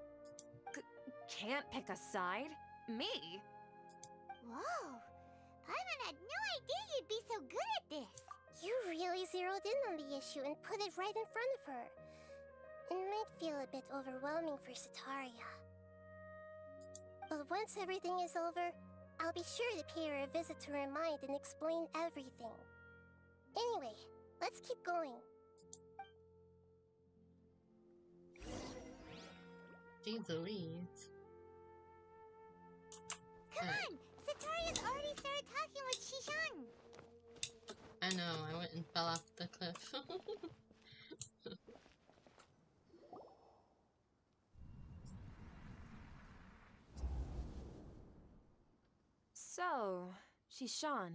Can't pick a side? Me? Whoa! Paimon had no idea you'd be so good at this. You really zeroed in on the issue and put it right in front of her. It might feel a bit overwhelming for Sataria. But once everything is over, I'll be sure to pay her a visit to her mind and explain everything. Anyway, let's keep going. Jeez Louise. Come on! Sataria's already started talking with Shishan! I know, I went and fell off the cliff. So, Shishan,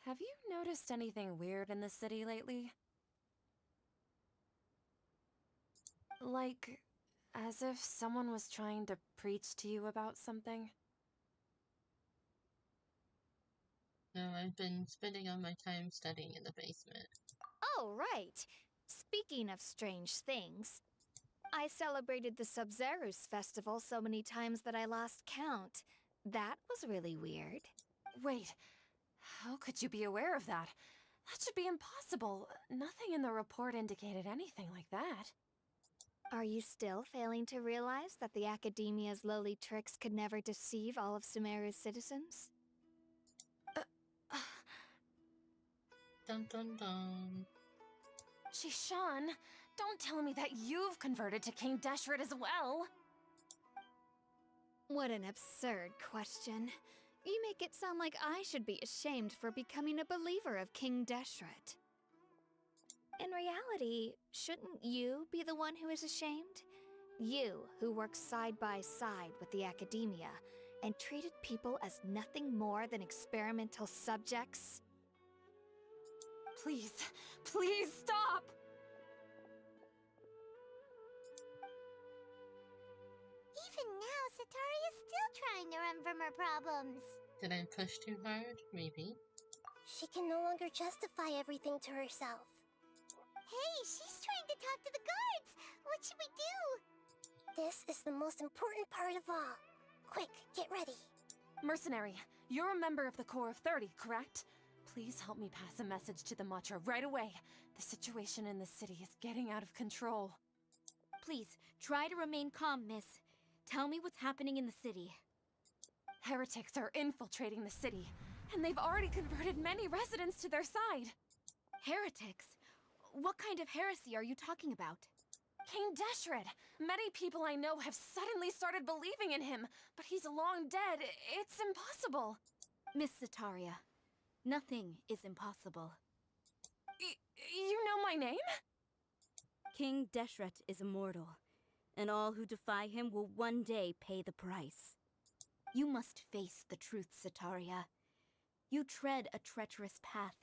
have you noticed anything weird in the city lately? Like, as if someone was trying to preach to you about something? No, I've been spending all my time studying in the basement. Oh, right. Speaking of strange things, I celebrated the Sub-Zerus festival so many times that I lost count. That was really weird. Wait, how could you be aware of that? That should be impossible. Nothing in the report indicated anything like that. Are you still failing to realize that the Academia's lowly tricks could never deceive all of Sumeru's citizens? Dun dun dun. Shishan, don't tell me that you've converted to King Deshret as well! What an absurd question. You make it sound like I should be ashamed for becoming a believer of King Deshret. In reality, shouldn't you be the one who is ashamed? You, who works side by side with the Academia and treated people as nothing more than experimental subjects? Please, please stop! Even now, Sataria's still trying to run from her problems. Did I push too hard? Maybe. She can no longer justify everything to herself. Hey, she's trying to talk to the guards! What should we do? This is the most important part of all. Quick, get ready. Mercenary, you're a member of the Corps of 30, correct? Please help me pass a message to the Matcha right away. The situation in the city is getting out of control. Please, try to remain calm, miss. Tell me what's happening in the city. Heretics are infiltrating the city, and they've already converted many residents to their side. Heretics? What kind of heresy are you talking about? King Deshret! Many people I know have suddenly started believing in him, but he's long dead. It's impossible. Miss Sataria, nothing is impossible. You know my name? King Deshret is immortal, and all who defy him will one day pay the price. You must face the truth, Sataria. You tread a treacherous path,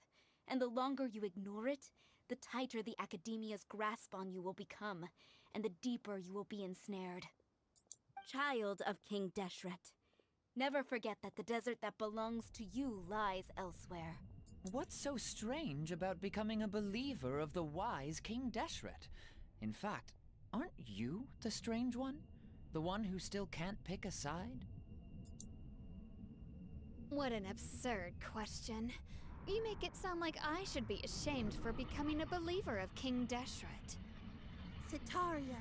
and the longer you ignore it, the tighter the Academia's grasp on you will become, and the deeper you will be ensnared. Child of King Deshret, never forget that the desert that belongs to you lies elsewhere. What's so strange about becoming a believer of the wise King Deshret? In fact, aren't you the strange one? The one who still can't pick a side? What an absurd question. You make it sound like I should be ashamed for becoming a believer of King Deshret. Sataria,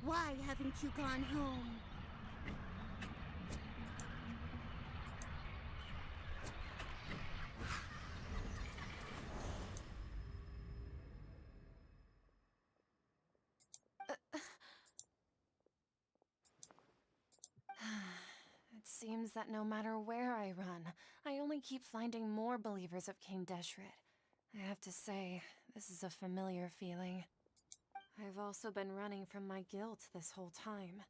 why haven't you gone home? It seems that no matter where I run, I only keep finding more believers of King Deshret. I have to say, this is a familiar feeling. I've also been running from my guilt this whole time.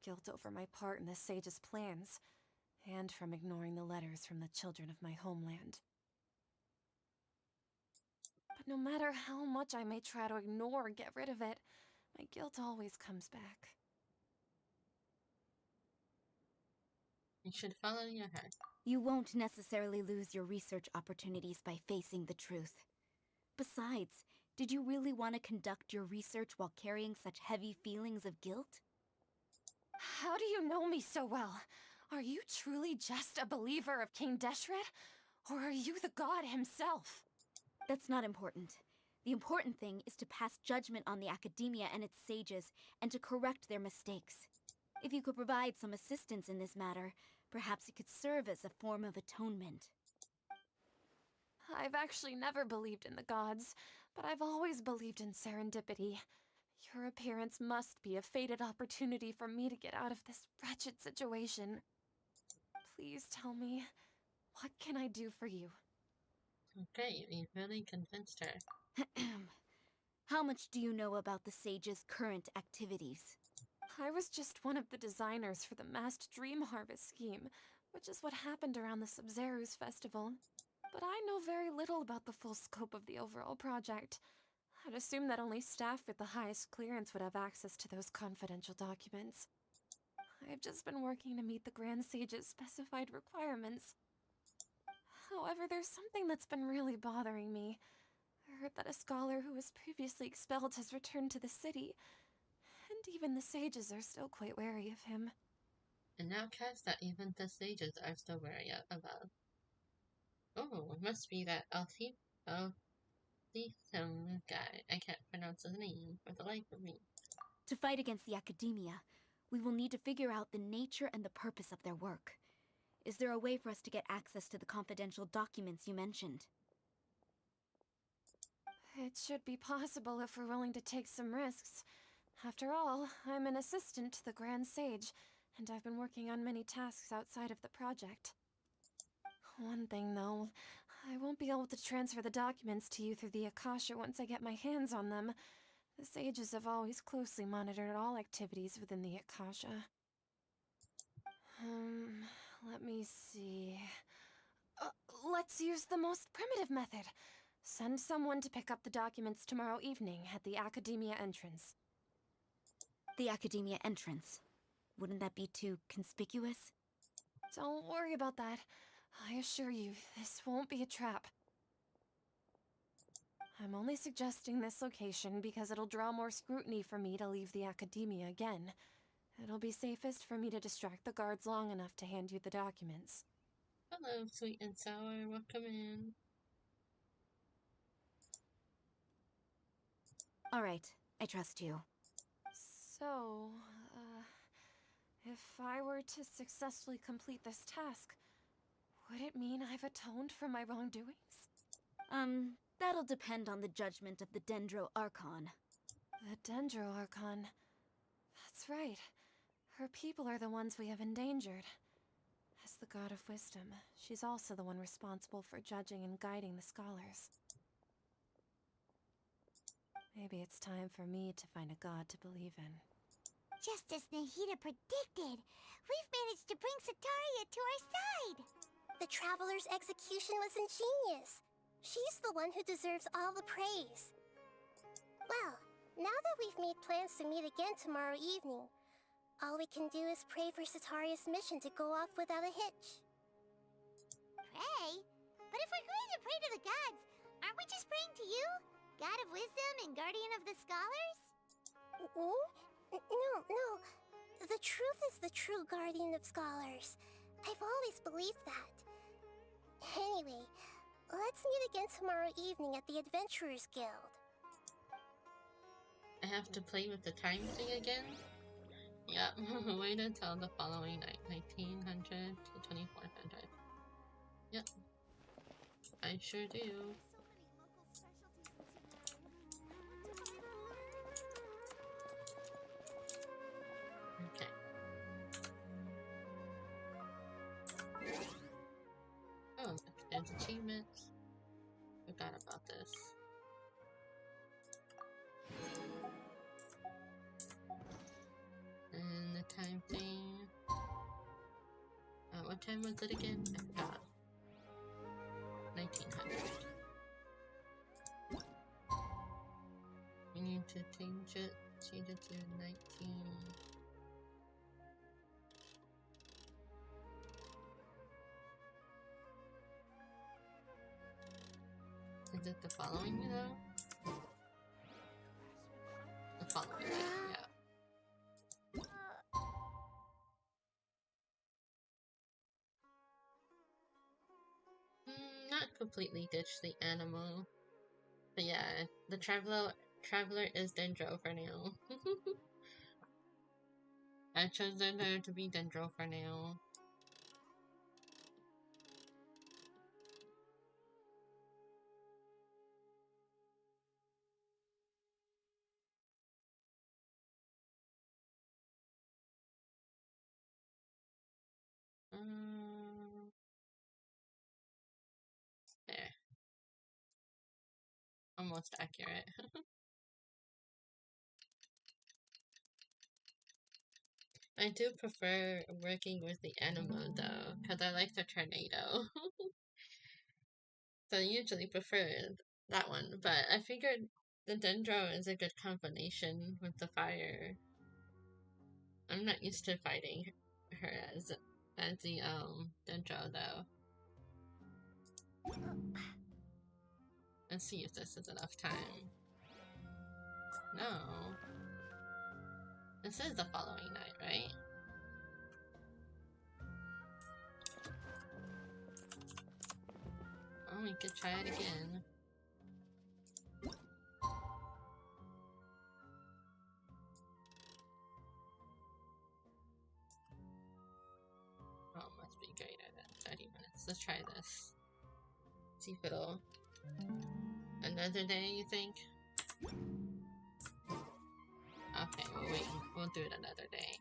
Guilt over my part in the sage's plans, and from ignoring the letters from the children of my homeland. But no matter how much I may try to ignore or get rid of it, my guilt always comes back. You should follow your heart. You won't necessarily lose your research opportunities by facing the truth. Besides, did you really want to conduct your research while carrying such heavy feelings of guilt? How do you know me so well? Are you truly just a believer of King Deshret? Or are you the god himself? That's not important. The important thing is to pass judgment on the academia and its sages, and to correct their mistakes. If you could provide some assistance in this matter, perhaps it could serve as a form of atonement. I've actually never believed in the gods, but I've always believed in serendipity. Your appearance must be a fated opportunity for me to get out of this wretched situation. Please tell me, what can I do for you? Okay, you really convinced her. How much do you know about the sage's current activities? I was just one of the designers for the massed dream harvest scheme, which is what happened around the Sub-Zeru's festival. But I know very little about the full scope of the overall project. I'd assume that only staff with the highest clearance would have access to those confidential documents. I've just been working to meet the Grand Sage's specified requirements. However, there's something that's been really bothering me. I heard that a scholar who was previously expelled has returned to the city, and even the sages are still quite wary of him. And now cast that even the sages are still wary about. Oh, it must be that Althethum guy. I can't pronounce his name for the life of me. To fight against the academia, we will need to figure out the nature and the purpose of their work. Is there a way for us to get access to the confidential documents you mentioned? It should be possible if we're willing to take some risks. After all, I'm an assistant to the Grand Sage, and I've been working on many tasks outside of the project. One thing, though, I won't be able to transfer the documents to you through the Akasha once I get my hands on them. The sages have always closely monitored all activities within the Akasha. Let me see... let's use the most primitive method. Send someone to pick up the documents tomorrow evening at the Academia entrance. The Academia entrance. Wouldn't that be too conspicuous? Don't worry about that. I assure you, this won't be a trap. I'm only suggesting this location because it'll draw more scrutiny for me to leave the Academia again. It'll be safest for me to distract the guards long enough to hand you the documents. Hello, sweet and sour. Welcome in. Alright, I trust you. So, if I were to successfully complete this task, would it mean I've atoned for my wrongdoings? That'll depend on the judgment of the Dendro Archon. The Dendro Archon. That's right. Her people are the ones we have endangered. As the God of Wisdom, she's also the one responsible for judging and guiding the scholars. Maybe it's time for me to find a god to believe in. Just as Nahida predicted, we've managed to bring Sataria to our side! The Traveler's execution was ingenious. She's the one who deserves all the praise. Well, now that we've made plans to meet again tomorrow evening, all we can do is pray for Sataria's mission to go off without a hitch. Pray? But if we're going to pray to the gods, aren't we just praying to you? God of Wisdom and Guardian of the Scholars? No. The truth is the true Guardian of Scholars. I've always believed that. Anyway, let's meet again tomorrow evening at the Adventurers Guild. I have to play with the time thing again? Yeah, wait until the following night, 1900 to 2400. Yep, I sure do. Okay. Oh, there's achievements. Forgot about this. And the time thing. What time was it again? I forgot. 1900. We need to change it to 19. Is it the following, The following, yeah. completely ditch the animal. But yeah, the traveler is Dendro for now. I chose Dendro to be Dendro for now. There. Almost accurate. I do prefer working with the animal though, because I like the tornado. So I usually prefer that one, but I figured the Dendro is a good combination with the fire. I'm not used to fighting her as the Dendro though. Let's see if this is enough time. No. This is the following night, right? Oh, we could try it again. Oh, it must be greater than 30 minutes. Let's try this. See if it'll... Another day, you think? Okay, we'll wait. We'll do it another day.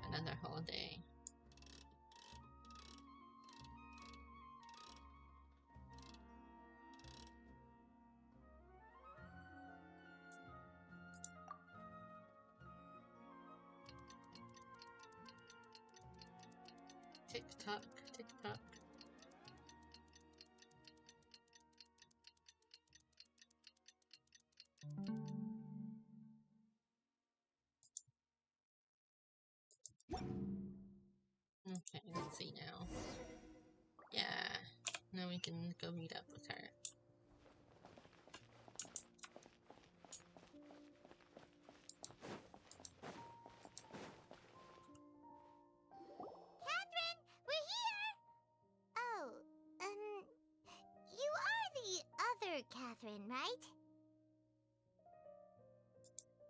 Another whole day. Tick tock, tick tock. Okay, let's see now. Yeah, now we can go meet up with her. Catherine, we're here! Oh, you are the other Catherine, right?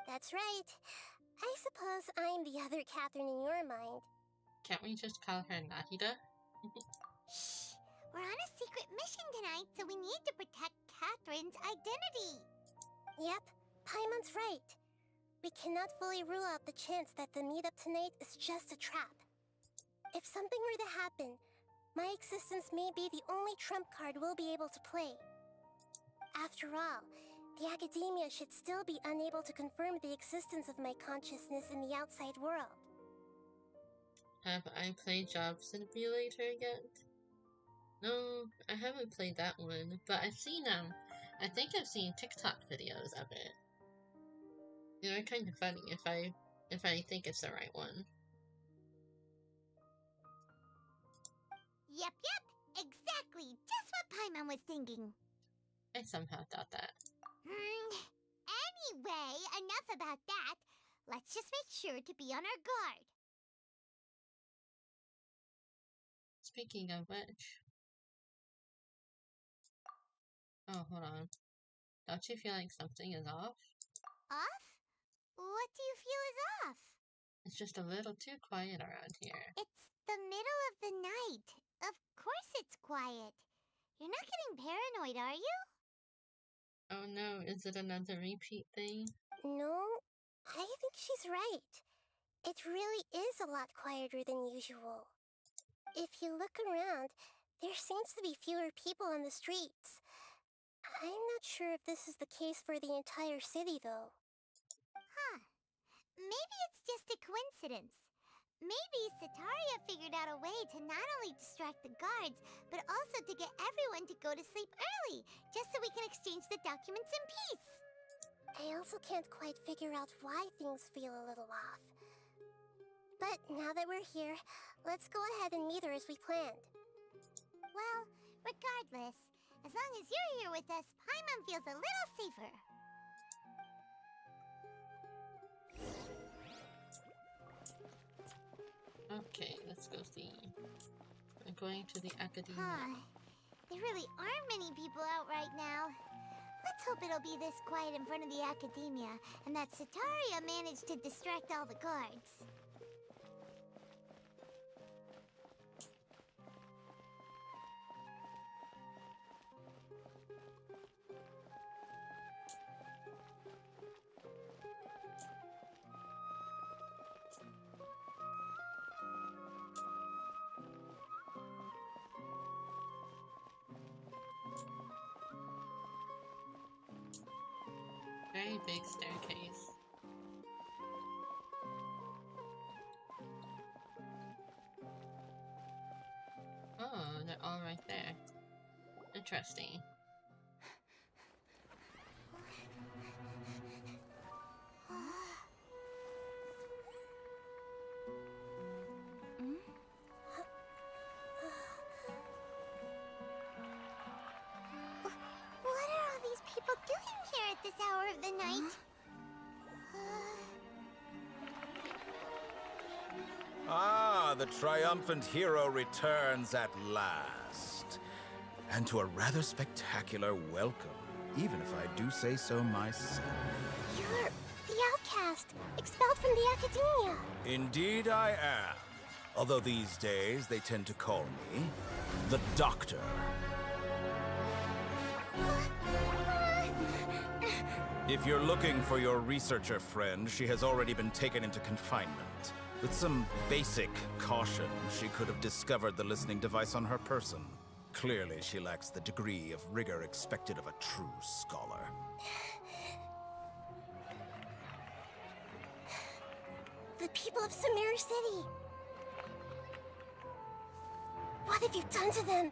That's right. I suppose I'm the other Catherine in your mind. Can't we just call her Nahida? Shh! We're on a secret mission tonight, so we need to protect Catherine's identity. Yep, Paimon's right. We cannot fully rule out the chance that the meetup tonight is just a trap. If something were to happen, my existence may be the only trump card we'll be able to play. After all, the academia should still be unable to confirm the existence of my consciousness in the outside world. Have I played Job Simulator yet? No, I haven't played that one, but I've seen I think I've seen TikTok videos of it. They're kind of funny if I think it's the right one. Yep, exactly. Just what Paimon was thinking. I somehow thought that. Anyway, enough about that. Let's just make sure to be on our guard. Speaking of which... Oh, hold on. Don't you feel like something is off? Off? What do you feel is off? It's just a little too quiet around here. It's the middle of the night. Of course it's quiet. You're not getting paranoid, are you? Oh no, is it another repeat thing? No, I think she's right. It really is a lot quieter than usual. If you look around, there seems to be fewer people on the streets. I'm not sure if this is the case for the entire city, though. Huh. Maybe it's just a coincidence. Maybe Sataria figured out a way to not only distract the guards, but also to get everyone to go to sleep early, just so we can exchange the documents in peace. I also can't quite figure out why things feel a little off. But now that we're here, let's go ahead and meet her as we planned. Well, regardless, as long as you're here with us, Paimon feels a little safer. Okay, let's go see. We're going to the academia. Huh. There really aren't many people out right now. Let's hope it'll be this quiet in front of the Academia, and that Sataria managed to distract all the guards. Very big staircase. Oh, they're all right there. Interesting. What are all these people doing here at this hour of the night? Ah, the triumphant hero returns at last. And to a rather spectacular welcome, even if I do say so myself. You're the outcast, expelled from the Academia. Indeed I am. Although these days they tend to call me the Doctor. If you're looking for your researcher friend, she has already been taken into confinement. With some basic caution, she could have discovered the listening device on her person. Clearly, she lacks the degree of rigor expected of a true scholar. The people of Sumeru City. What have you done to them?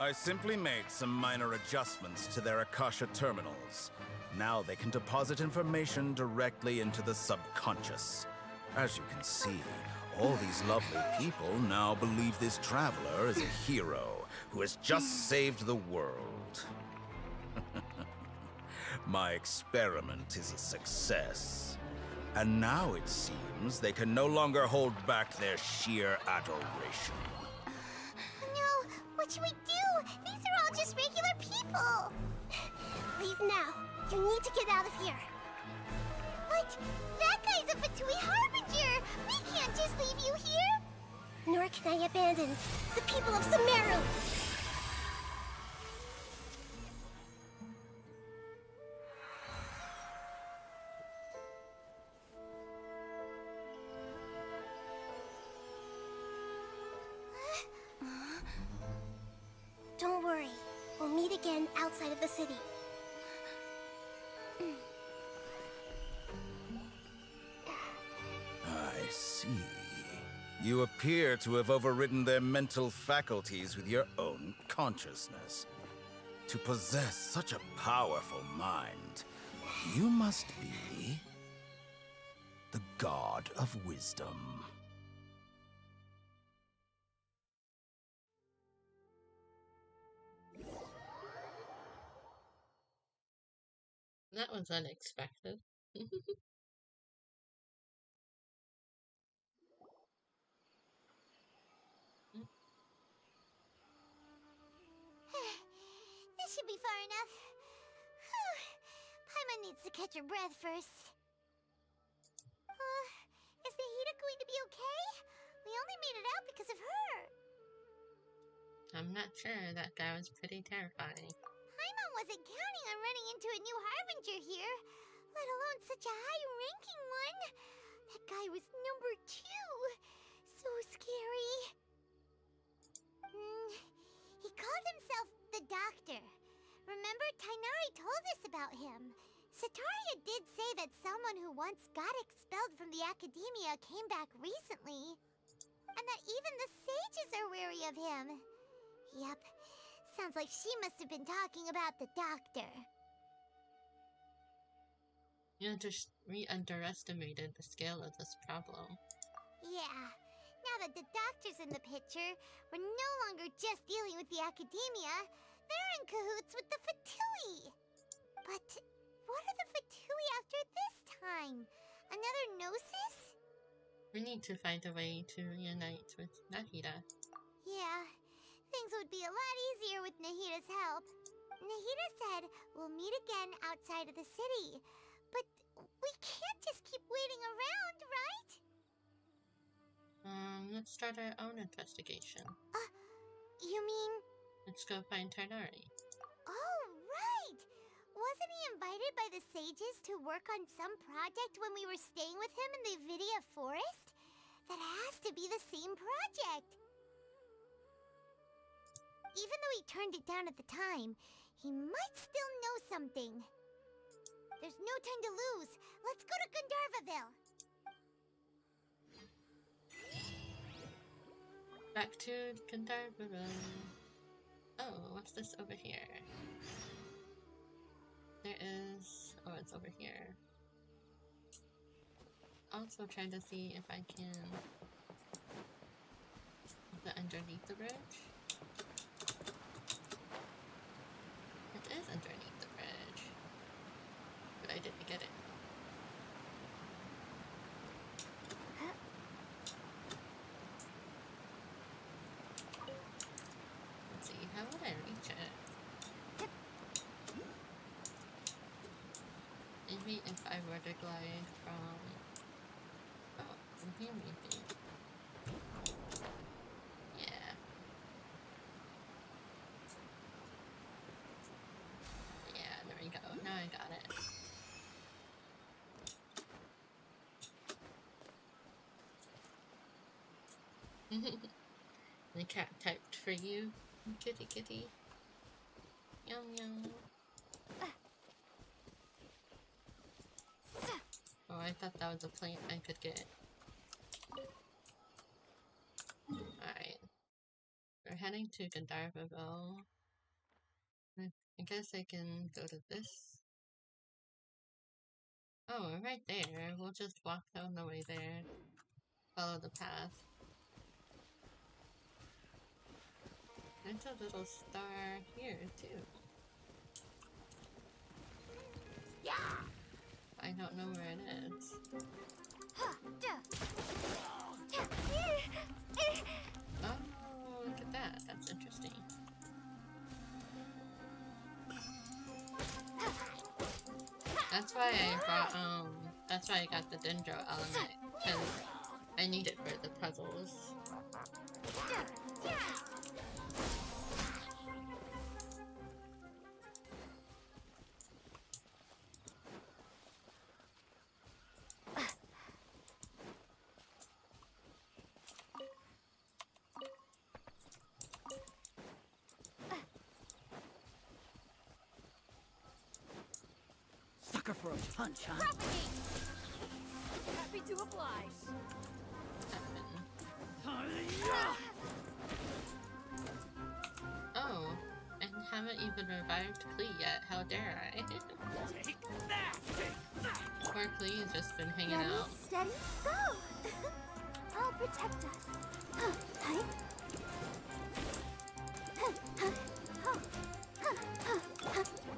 I simply made some minor adjustments to their Akasha terminals. Now they can deposit information directly into the subconscious. As you can see, all these lovely people now believe this traveler is a hero who has just saved the world. My experiment is a success. And now it seems they can no longer hold back their sheer adoration. No, what should we do? These are all just regular people. Leave now. You need to get out of here. What? That guy's a Fatui Harbinger! We can't just leave you here! Nor can I abandon the people of Sumeru. Don't worry. We'll meet again outside of the city. I see. You appear to have overridden their mental faculties with your own consciousness. To possess such a powerful mind, you must be the god of wisdom. That was unexpected. This should be far enough. Whew. Paimon needs to catch her breath first. Is Nahida going to be okay? We only made it out because of her. I'm not sure. That guy was pretty terrifying. Paimon wasn't counting on running into a new Harbinger here, let alone such a high-ranking one. That guy was number 2. So scary. He called himself the Doctor. Remember, Tainari told us about him. Sataria did say that someone who once got expelled from the Academia came back recently. And that even the sages are wary of him. Yep. Sounds like she must have been talking about the Doctor. We underestimated the scale of this problem. Yeah. Now that the Doctor's in the picture, we're no longer just dealing with the Academia. They're in cahoots with the Fatui. But what are the Fatui after this time? Another Gnosis? We need to find a way to reunite with Nahida. Yeah. Things would be a lot easier Luna said we'll meet again outside of the city. But we can't just keep waiting around, right? Let's start our own investigation. You mean... Let's go find Tarnari. Oh, right! Wasn't he invited by the sages to work on some project when we were staying with him in the Vidia forest? That has to be the same project! Even though he turned it down at the time, he might still know something. There's no time to lose. Let's go to Gandharvaville. Back to Gandharvaville. Oh, what's this over here? There is... Oh, it's over here. Also trying to see if I can... Is it underneath the bridge? It is underneath the bridge. But I didn't get it. Let's see, how would I reach it? Maybe if I were to glide from... Oh, from here maybe. Yeah. Yeah, there we go. Now I got it. The cat typed for you, kitty kitty. Yum yum. Oh, I thought that was a plant I could get. Alright. We're heading to Gandharvaville. I guess I can go to this. Oh, we're right there. We'll just walk down the way there. Follow the path. There's a little star here, too. Yeah! I don't know where it is. Oh, look at that. That's interesting. That's why I brought, that's why I got the Dendro element, because I need it for the puzzles. Sucker for a punch, huh? Propagate! Happy to oblige. Oh, I haven't even revived Klee yet. How dare I? Take that! Take that! Poor Klee's just been hanging Ready, out. steady, go! I'll protect us.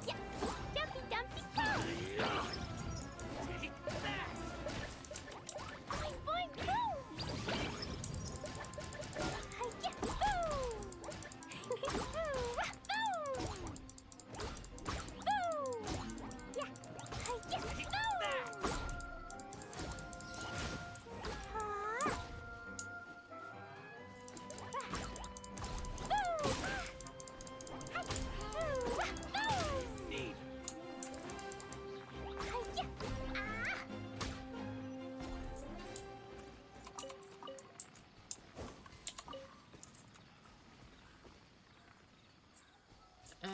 Yeah. Dumpty Dumpty go! Take that! Boing boing boom! Yeah, boom! Boom! Boom! Yeah, yeah, Take boom! that! Need.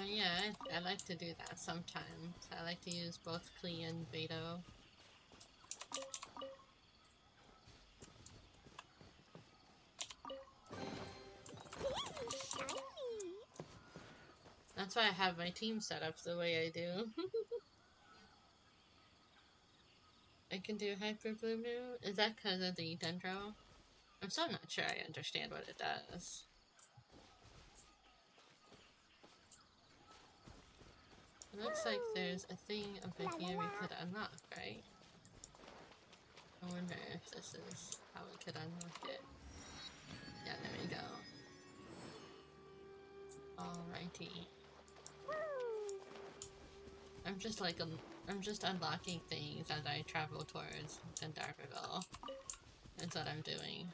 Yeah, I like to do that sometimes. I like to use both Klee and Beto. Shiny! That's why I have my team set up the way I do. I can do Hyper Blue Blue? Is that because of the Dendro? I'm still not sure I understand what it does. It looks like there's a thing over here we could unlock, right? I wonder if this is how we could unlock it. Yeah, there we go. Alrighty. I'm just like I'm just unlocking things as I travel towards Stardewvalley. That's what I'm doing.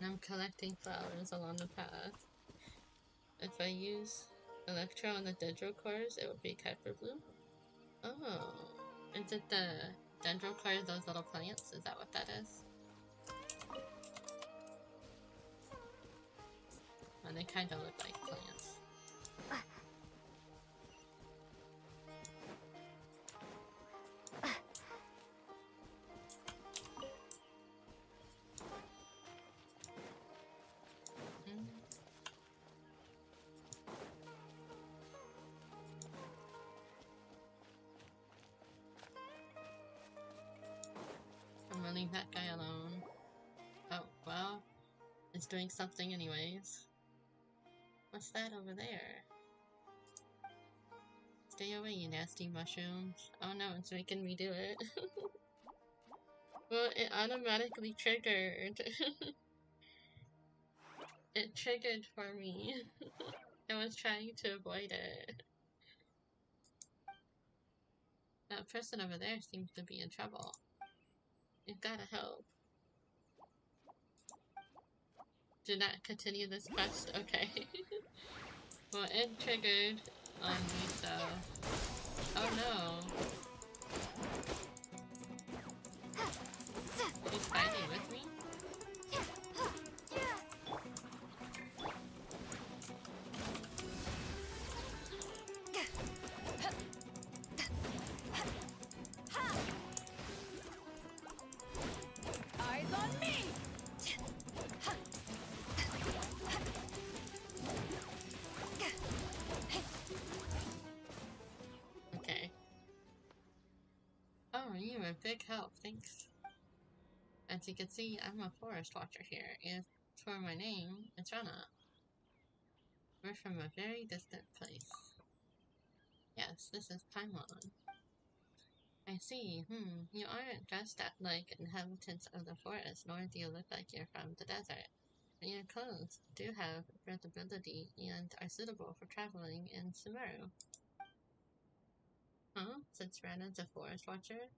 I'm collecting flowers along the path. If I use Electro on the Dendro cores, it would be Kuiper Blue. Oh, is it the Dendro cores, those little plants? Is that what that is? And they kind of look like plants. I'm gonna leave that guy alone. Oh, well, it's doing something anyways. What's that over there? Stay away, you nasty mushrooms. Oh no, it's making me do it. Well, it automatically triggered. It triggered for me. I was trying to avoid it. That person over there seems to be in trouble. You've gotta help. Do not continue this quest? Okay. Well, it triggered on me, so... Oh no. He's fighting with me? Eyes on me! Okay. Oh, you were a big help, thanks. As you can see, I'm a forest watcher here. If for my name, it's Rana. We're from a very distant place. Yes, this is Paimon. I see. You aren't dressed like inhabitants of the forest, nor do you look like you're from the desert. And your clothes do have breathability and are suitable for traveling in Sumeru. Huh? Since Rana's a forest watcher?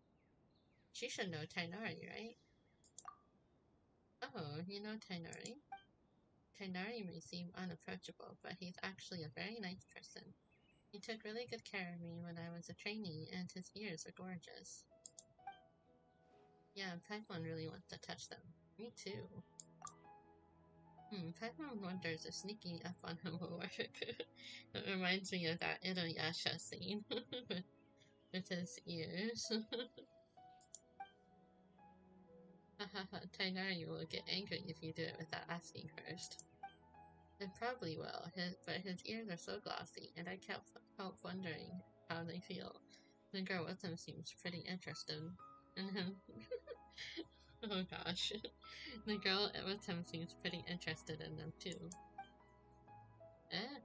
She should know Tainari, right? Oh, you know Tainari? Tainari may seem unapproachable, but he's actually a very nice person. He took really good care of me when I was a trainee, and his ears are gorgeous. Yeah, Paimon really wants to touch them. Me too. Paimon wonders if sneaking up on him will work. It reminds me of that Inuyasha scene with his ears. Hahaha, Tainari will get angry if you do it without asking first. It probably will, but his ears are so glossy, and I can't help wondering how they feel. The girl with him seems pretty interested in him. Oh gosh. The girl with him seems pretty interested in them too.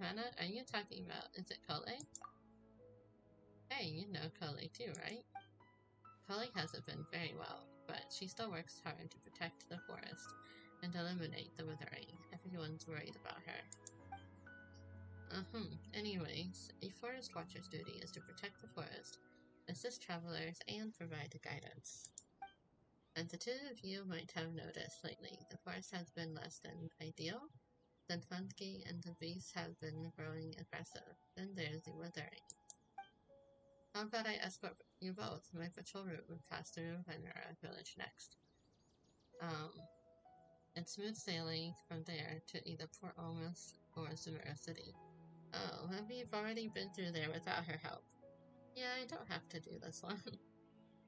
Hannah, are you talking about, is it Kole? Hey, you know Kole too, right? Kole hasn't been very well, but she still works hard to protect the forest and eliminate the withering. Everyone's worried about her. Anyways, a forest watcher's duty is to protect the forest, assist travelers, and provide guidance. As the two of you might have noticed lately, the forest has been less than ideal. The fungi and the beasts have been growing aggressive. Then there's the withering. How about I escort you both? My patrol route would pass through Venera village next. And smooth sailing from there to either Port Almas or Sumeru City. Oh, maybe you've already been through there without her help. Yeah, I don't have to do this one.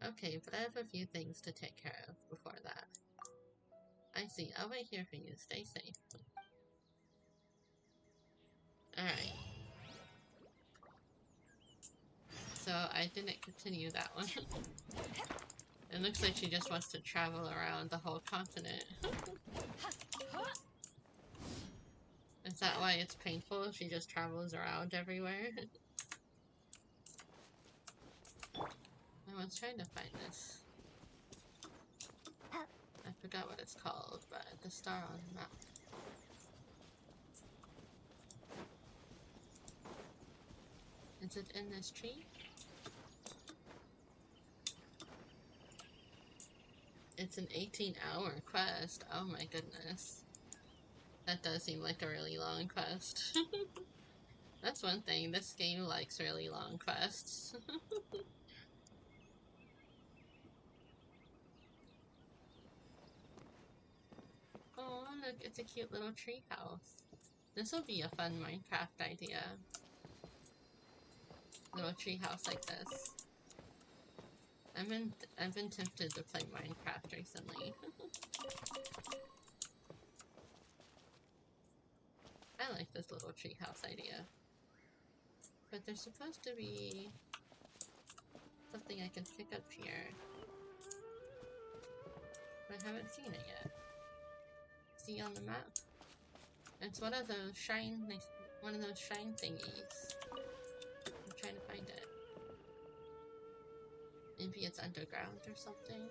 Okay, but I have a few things to take care of before that. I see. I'll wait here for you. Stay safe. Alright. So, I didn't continue that one. It looks like she just wants to travel around the whole continent. Is that why it's painful if she just travels around everywhere? I was trying to find this. star on the map. Is it in this tree? It's an 18-hour quest. Oh my goodness. That does seem like a really long quest. That's one thing, this game likes really long quests. Oh, look, it's a cute little tree house. This will be a fun Minecraft idea. Little tree house like this. I've been tempted to play Minecraft recently. I like this little tree house idea. But there's supposed to be something I can pick up here. But I haven't seen it yet. See on the map? It's one of those shine thingies. I'm trying to find it. Maybe it's underground or something.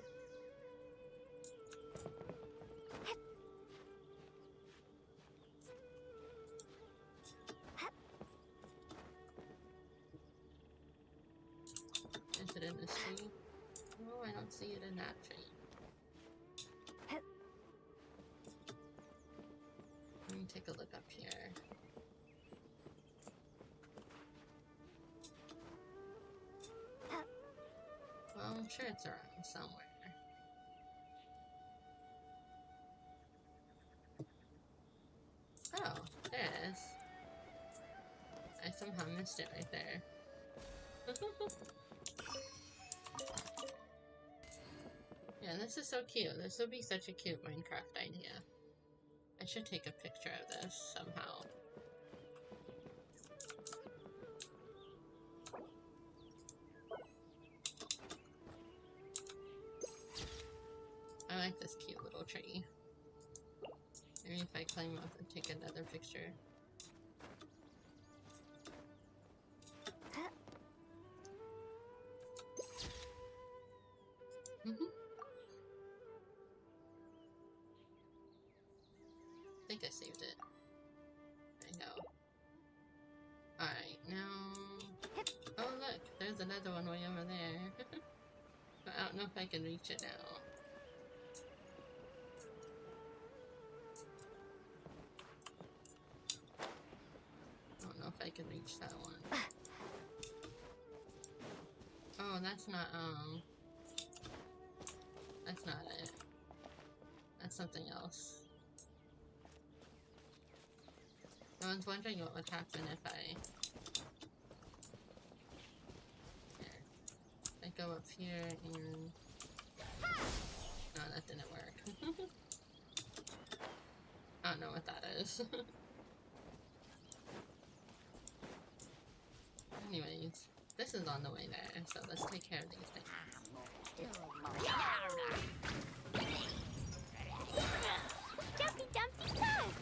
Is it in this tree? No, I don't see it in that tree. Let me take a look up here. Well, I'm sure it's around somewhere. Oh, there it is. I somehow missed it right there. Yeah, this is so cute. This would be such a cute Minecraft idea. I should take a picture of this somehow. I like this cute little tree. Maybe if I climb up and take another picture. I think I saved it. There we go. Alright, now... Oh look, there's another one way over there. But I don't know if I can reach it now. I don't know if I can reach that one. Oh, that's not it. That's something else. I was wondering what would happen if I go up here and... No, that didn't work. I don't know what that is. Anyways, this is on the way there, so let's take care of these things. Jumpy Dumpty Tug!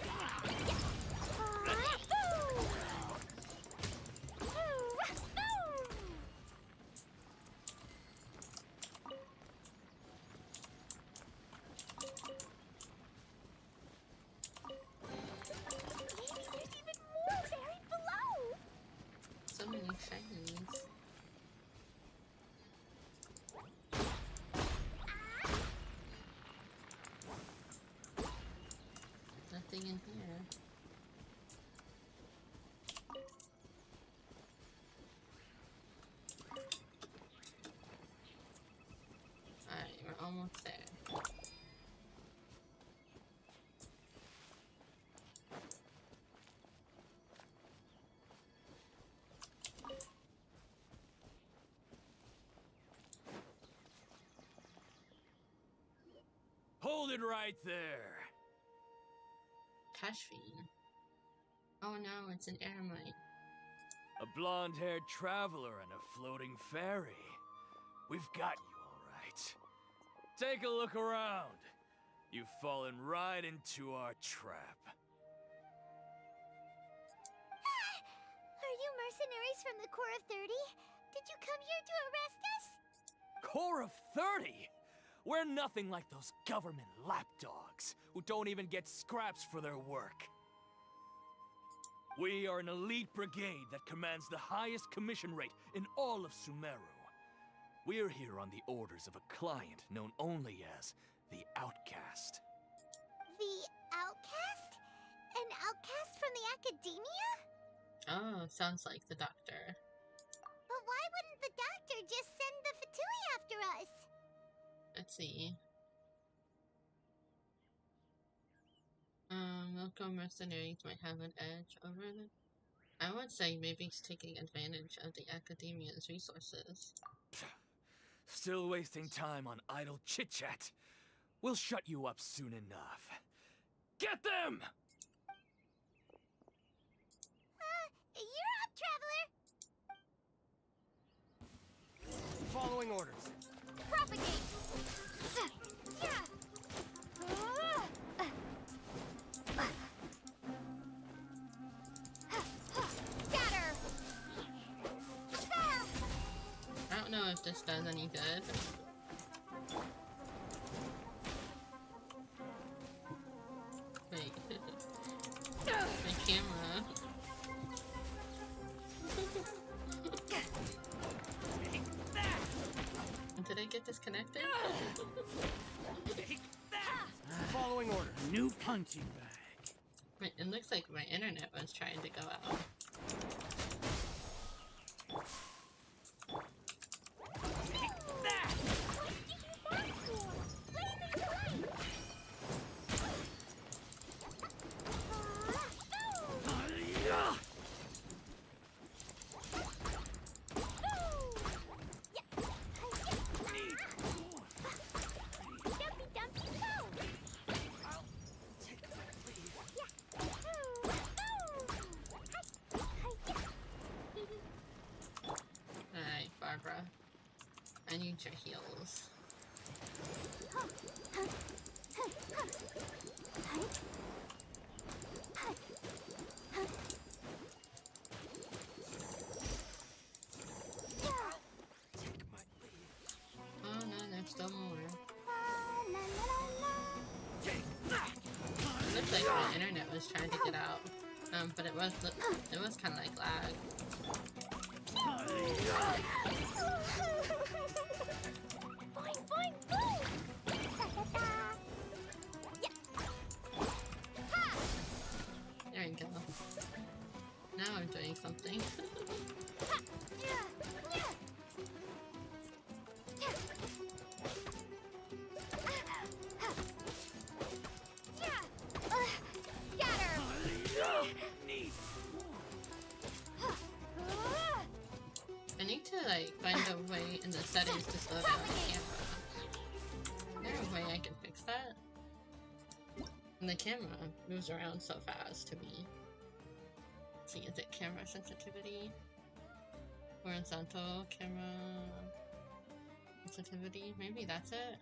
Maybe there's even more buried below! So many shinies. Nothing in here. Alright, we're almost there. Hold it right there. Cashfeed. Oh no, it's an airmite. A blonde-haired traveler and a floating fairy. We've got you all right. Take a look around. You've fallen right into our trap. Are you mercenaries from the Corps of 30? Did you come here to arrest us? Corps of 30? We're nothing like those government lapdogs who don't even get scraps for their work. We are an elite brigade that commands the highest commission rate in all of Sumeru. We're here on the orders of a client known only as the Outcast. The Outcast? An outcast from the academia? Oh, sounds like the doctor. But why wouldn't the doctor just send the Fatui after us? Let's see. Local mercenaries might have an edge over them. I would say maybe he's taking advantage of the academia's resources. Still wasting time on idle chit-chat. We'll shut you up soon enough. Get them! You're up, traveler! Following orders. Propagate! Scatter! I don't know if this does any good. Wait. My camera. Did I get disconnected? Following order. New punching bag. Wait, it looks like my internet was trying to go out. Alright, Barbara. I need your heals. Oh no, there's still more. It looks like my internet was trying to get out. But it was kind of like lag. Boing, boing, boing! There we go. Now I'm doing something. I need to like find a way in the settings to slow down the camera. Is there a way I can fix that? And the camera moves around so fast to me. Let's see, is it camera sensitivity? Horizontal camera sensitivity? Maybe that's it?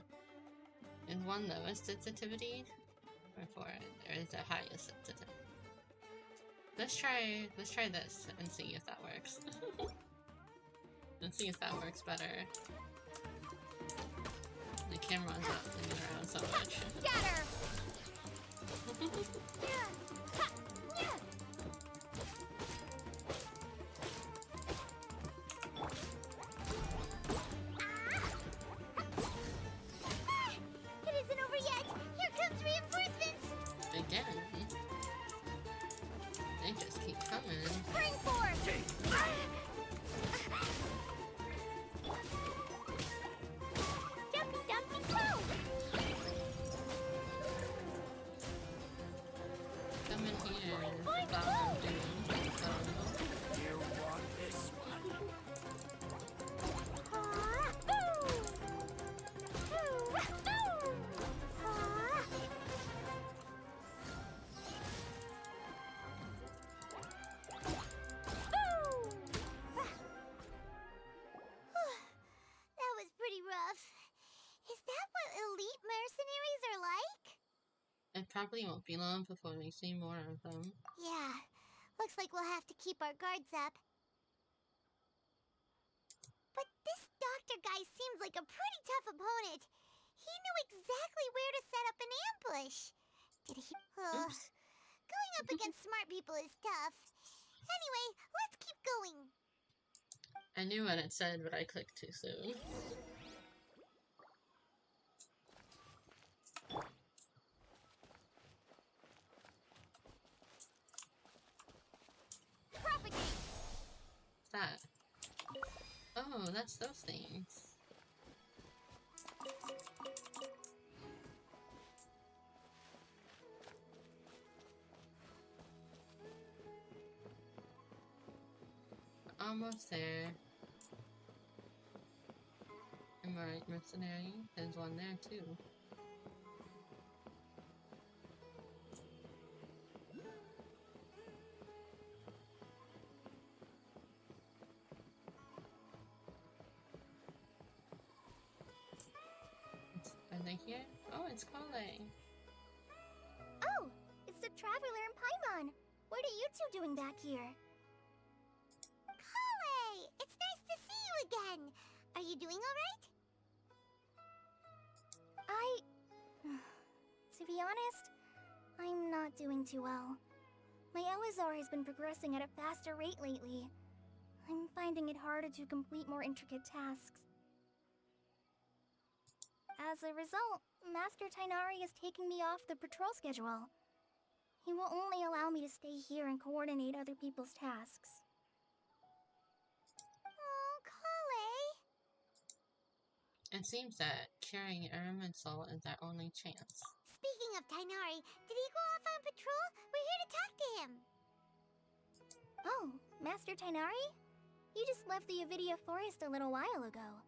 And one lowest sensitivity? Or there is the highest sensitivity. Let's try this and see if that works. Let's see if that works better. The camera's not moving around so much. Scatter! It isn't over yet! Here comes reinforcements! Again? They just keep coming. Spring force! Dumpy dumpy go! Come in here. Follow doom. You want this one? That was pretty rough. Is that what elite mercenaries are like? It probably won't be long before we see more of them. Yeah. Looks like we'll have to keep our guards up. But this doctor guy seems like a pretty tough opponent. He exactly where to set up an ambush. Did he? Oops. Going up against smart people is tough. Anyway, let's keep going. I knew what it said, but I clicked too soon. Propagate! What's that? Oh, that's those things. Almost there. Am I right, mercenary? There's one there too. Are they here? Oh, it's Kole. Oh, it's the Traveler and Paimon. What are you two doing back here? Kole! It's nice to see you again. Are you doing alright? To be honest, I'm not doing too well. My Elazar has been progressing at a faster rate lately. I'm finding it harder to complete more intricate tasks. As a result, Master Tainari is taking me off the patrol schedule. He will only allow me to stay here and coordinate other people's tasks. Oh, Kole! It seems that curing Ermin Soul is our only chance. Speaking of Tainari, did he go off on patrol? We're here to talk to him. Oh, Master Tainari? He just left the Avidia Forest a little while ago.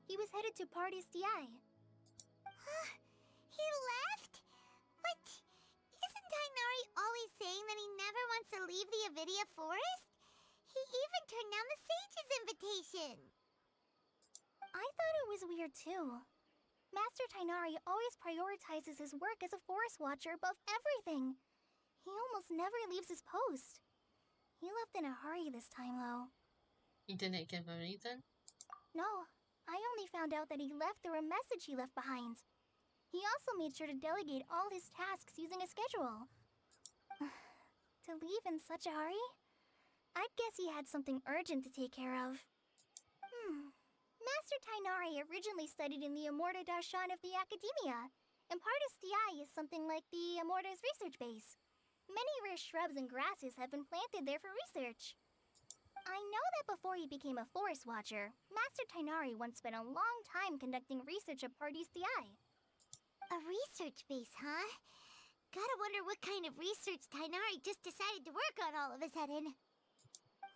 He was headed to Party's DI. He left? But isn't Tainari always saying that he never wants to leave the Avidia Forest? He even turned down the Sage's invitation. I thought it was weird too. Master Tainari always prioritizes his work as a forest watcher above everything. He almost never leaves his post. He left in a hurry this time, though. You didn't give a reason? No, I only found out that he left through a message he left behind. He also made sure to delegate all his tasks using a schedule. To leave in such a hurry? I'd guess he had something urgent to take care of. Master Tainari originally studied in the Amorta Darshan of the Academia, and Partis DI is something like the Amorta's research base. Many rare shrubs and grasses have been planted there for research. I know that before he became a forest watcher, Master Tainari once spent a long time conducting research at Partis DI. A research base, huh? Gotta wonder what kind of research Tainari just decided to work on all of a sudden.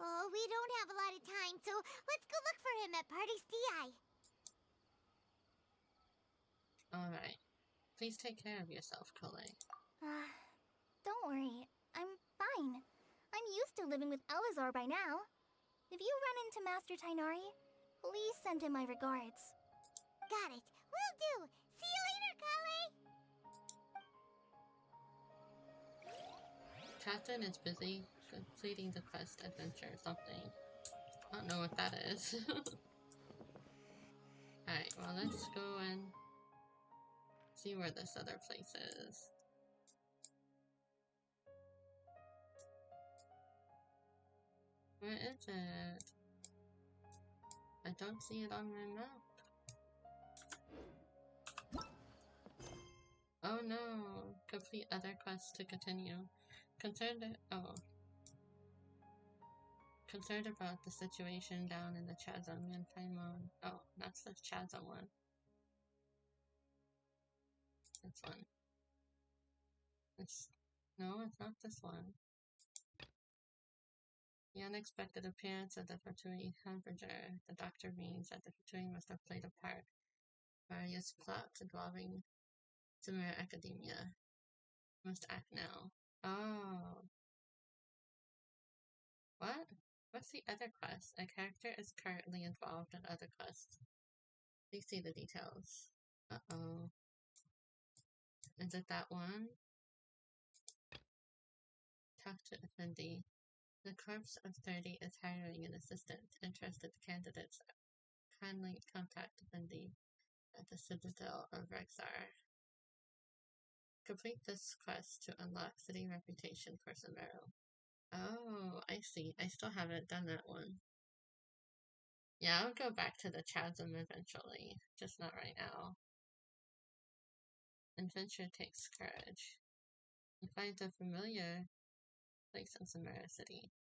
Oh, we don't have a lot of time, so let's go look for him at Party's DI. Alright. Please take care of yourself, Kole. Don't worry. I'm fine. I'm used to living with Elazar by now. If you run into Master Tainari, please send him my regards. Got it. Will do. See you later, Kale. Captain is busy completing the quest adventure or something. I don't know what that is. Alright, well let's go and see where this other place is. Where is it? I don't see it on my map. Oh no! Complete other quests to continue. Concerned about the situation down in the chasm in Paimon. Oh, that's the chasm one. This one. No, it's not this one. The unexpected appearance of the Fatui Harbinger. The doctor means that the Fatui must have played a part. Various plots involving Sumer Academia. Must act now. Oh. What? What's the other quest? A character is currently involved in other quests. Please see the details. Uh-oh. Is it that one? Talk to Effendi. The Corps of 30 is hiring an assistant. Interested candidates kindly contact Effendi at the Citadel of Rexar. Complete this quest to unlock city reputation for Sumeru. Oh, I see. I still haven't done that one. Yeah, I'll go back to the chasm eventually, just not right now. Adventure takes courage. You find a familiar place in Sumeru City.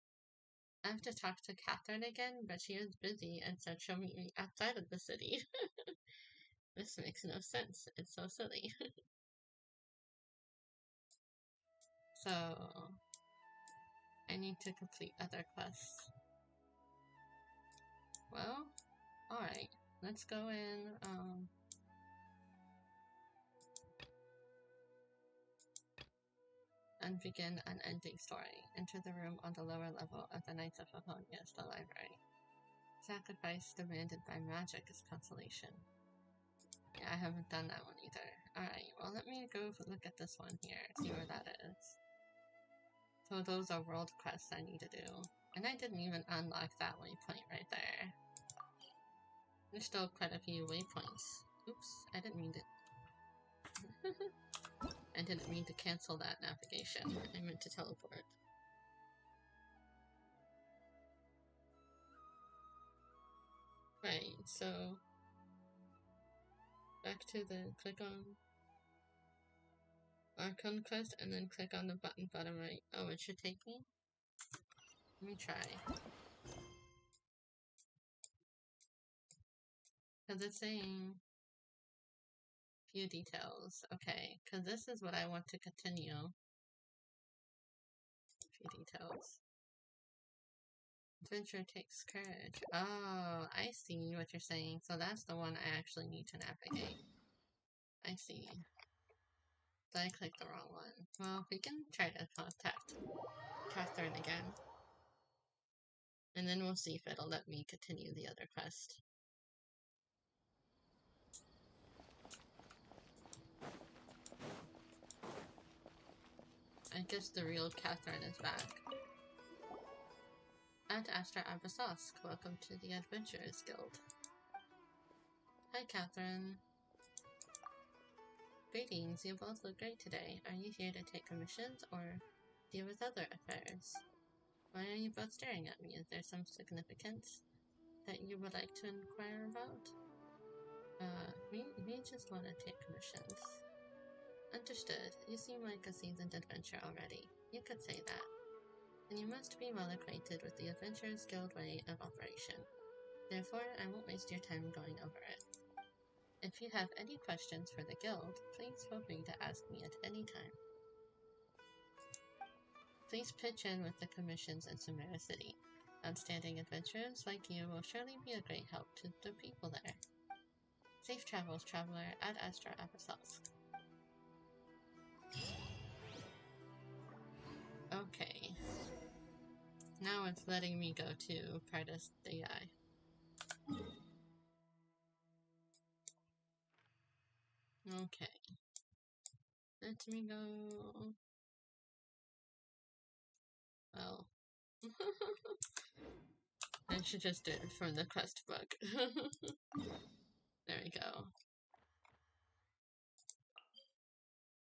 I have to talk to Catherine again, but she is busy and said she'll meet me outside of the city. This makes no sense. It's so silly. So, I need to complete other quests. Well, alright. Let's go in, and begin an ending story. Enter the room on the lower level of the Knights of Favonius, the library. Sacrifice demanded by magic is consolation. Yeah, I haven't done that one either. Alright, well let me go look at this one here, see where that is. So those are world quests I need to do. And I didn't even unlock that waypoint right there. There's still quite a few waypoints. Oops, I didn't mean to... I didn't mean to cancel that navigation. I meant to teleport. Right, so... back to the click on Archon quest and then click on the button bottom right. Oh, it should take me? Let me try. Because it's saying few details. Okay, because this is what I want to continue. Few details. Adventure takes courage. Oh, I see what you're saying. So that's the one I actually need to navigate. I see. So I clicked the wrong one. Well, we can try to contact Catherine again. And then we'll see if it'll let me continue the other quest. I guess the real Catherine is back. Ad Astra Abrasosk, welcome to the Adventurers Guild. Hi, Catherine. Greetings, you both look great today. Are you here to take commissions or deal with other affairs? Why are you both staring at me? Is there some significance that you would like to inquire about? We just want to take commissions. Understood. You seem like a seasoned adventurer already. You could say that. And you must be well acquainted with the Adventurers Guild way of operation. Therefore, I won't waste your time going over it. If you have any questions for the guild, please feel free to ask me at any time. Please pitch in with the commissions in Sumeru City. Outstanding adventurers like you will surely be a great help to the people there. Safe travels, traveler, Ad Astra Abrasosk. Okay. Now it's letting me go to Pardis Dei. Okay. Let me go. Well. I should just do it from the quest book. There we go.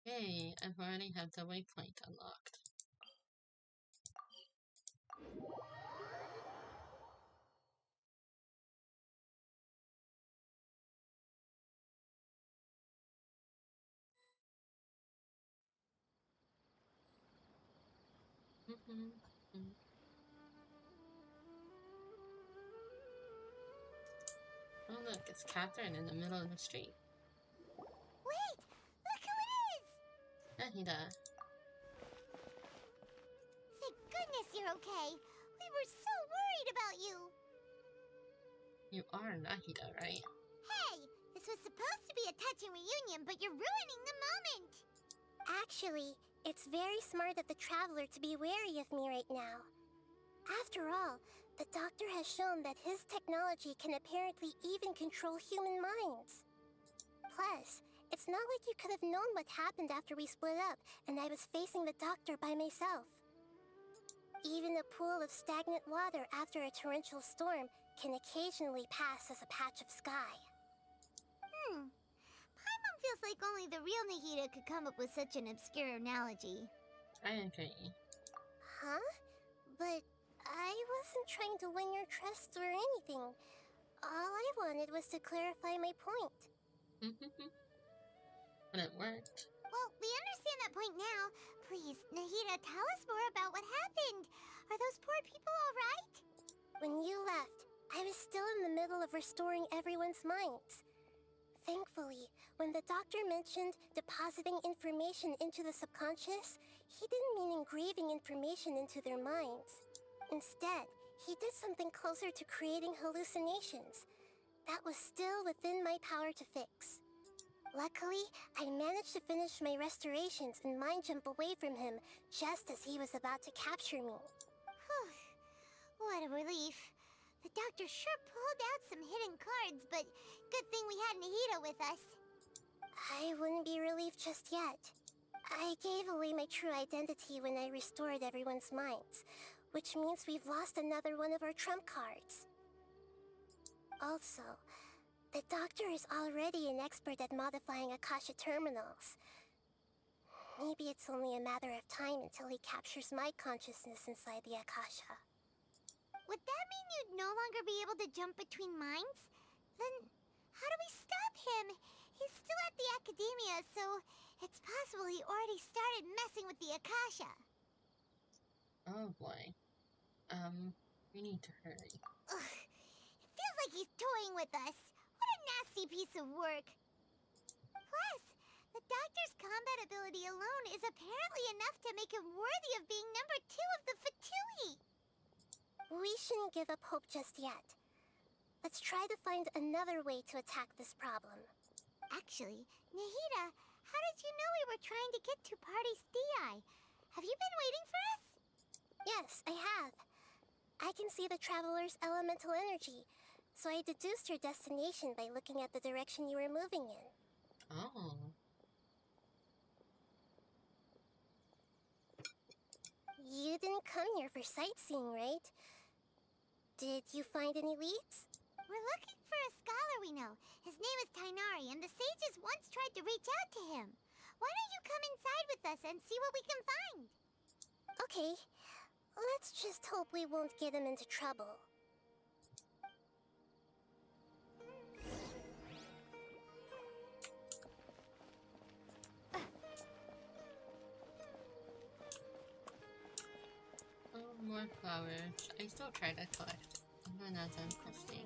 Yay, I've already had the waypoint unlocked. Oh look, it's Catherine in the middle of the street. Wait! Look who it is! Nahida. Thank goodness you're okay. We were so worried about you. You are Nahida, right? Hey! This was supposed to be a touching reunion, but you're ruining the moment! Actually, it's very smart of the traveler to be wary of me right now. After all, the doctor has shown that his technology can apparently even control human minds. Plus, it's not like you could have known what happened after we split up and I was facing the doctor by myself. Even a pool of stagnant water after a torrential storm can occasionally pass as a patch of sky. Paimon feels like only only the real Nahida could come up with such an obscure analogy. I agree. Huh? But I wasn't trying to win your trust or anything. All I wanted was to clarify my point. But it worked. Well, we understand that point now. Please, Nahida, tell us more about what happened. Are those poor people all right? When you left, I was still in the middle of restoring everyone's minds. Thankfully, when the doctor mentioned depositing information into the subconscious, he didn't mean engraving information into their minds. Instead, he did something closer to creating hallucinations. That was still within my power to fix. Luckily, I managed to finish my restorations and mind jump away from him just as he was about to capture me. Whew. What a relief. The doctor sure pulled out some hidden cards, but good thing we had Nahida with us. I wouldn't be relieved just yet. I gave away my true identity when I restored everyone's minds, which means we've lost another one of our trump cards. Also, the doctor is already an expert at modifying Akasha terminals. Maybe it's only a matter of time until he captures my consciousness inside the Akasha. Would that mean you'd no longer be able to jump between minds? Then how do we stop him? He's still at the Academia, so it's possible he already started messing with the Akasha. Oh boy. We need to hurry. Ugh. It feels like he's toying with us. What a nasty piece of work. Plus, the doctor's combat ability alone is apparently enough to make him worthy of being number 2 of the Fatui. We shouldn't give up hope just yet. Let's try to find another way to attack this problem. Actually, Nahida, how did you know we were trying to get to Party's DI? Have you been waiting for us? Yes, I have. I can see the traveler's elemental energy, so I deduced your destination by looking at the direction you were moving in. Oh. You didn't come here for sightseeing, right? Did you find any leads? We're looking for a scholar we know. His name is Tainari, and the sages once tried to reach out to him. Why don't you come inside with us and see what we can find? Okay. Let's just hope we won't get him into trouble. Oh, more flowers. I still try to collect, even as I'm questing.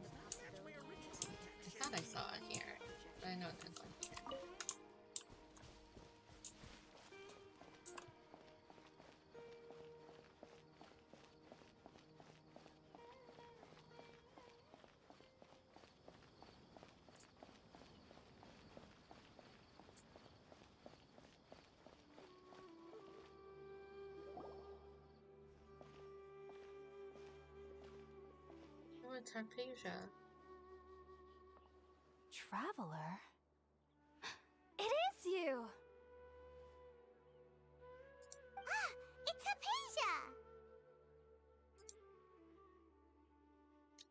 I thought I saw it here, but I know there's one here. Oh, it's Harpesia. Traveler? It is you! Ah, it's Hypatia!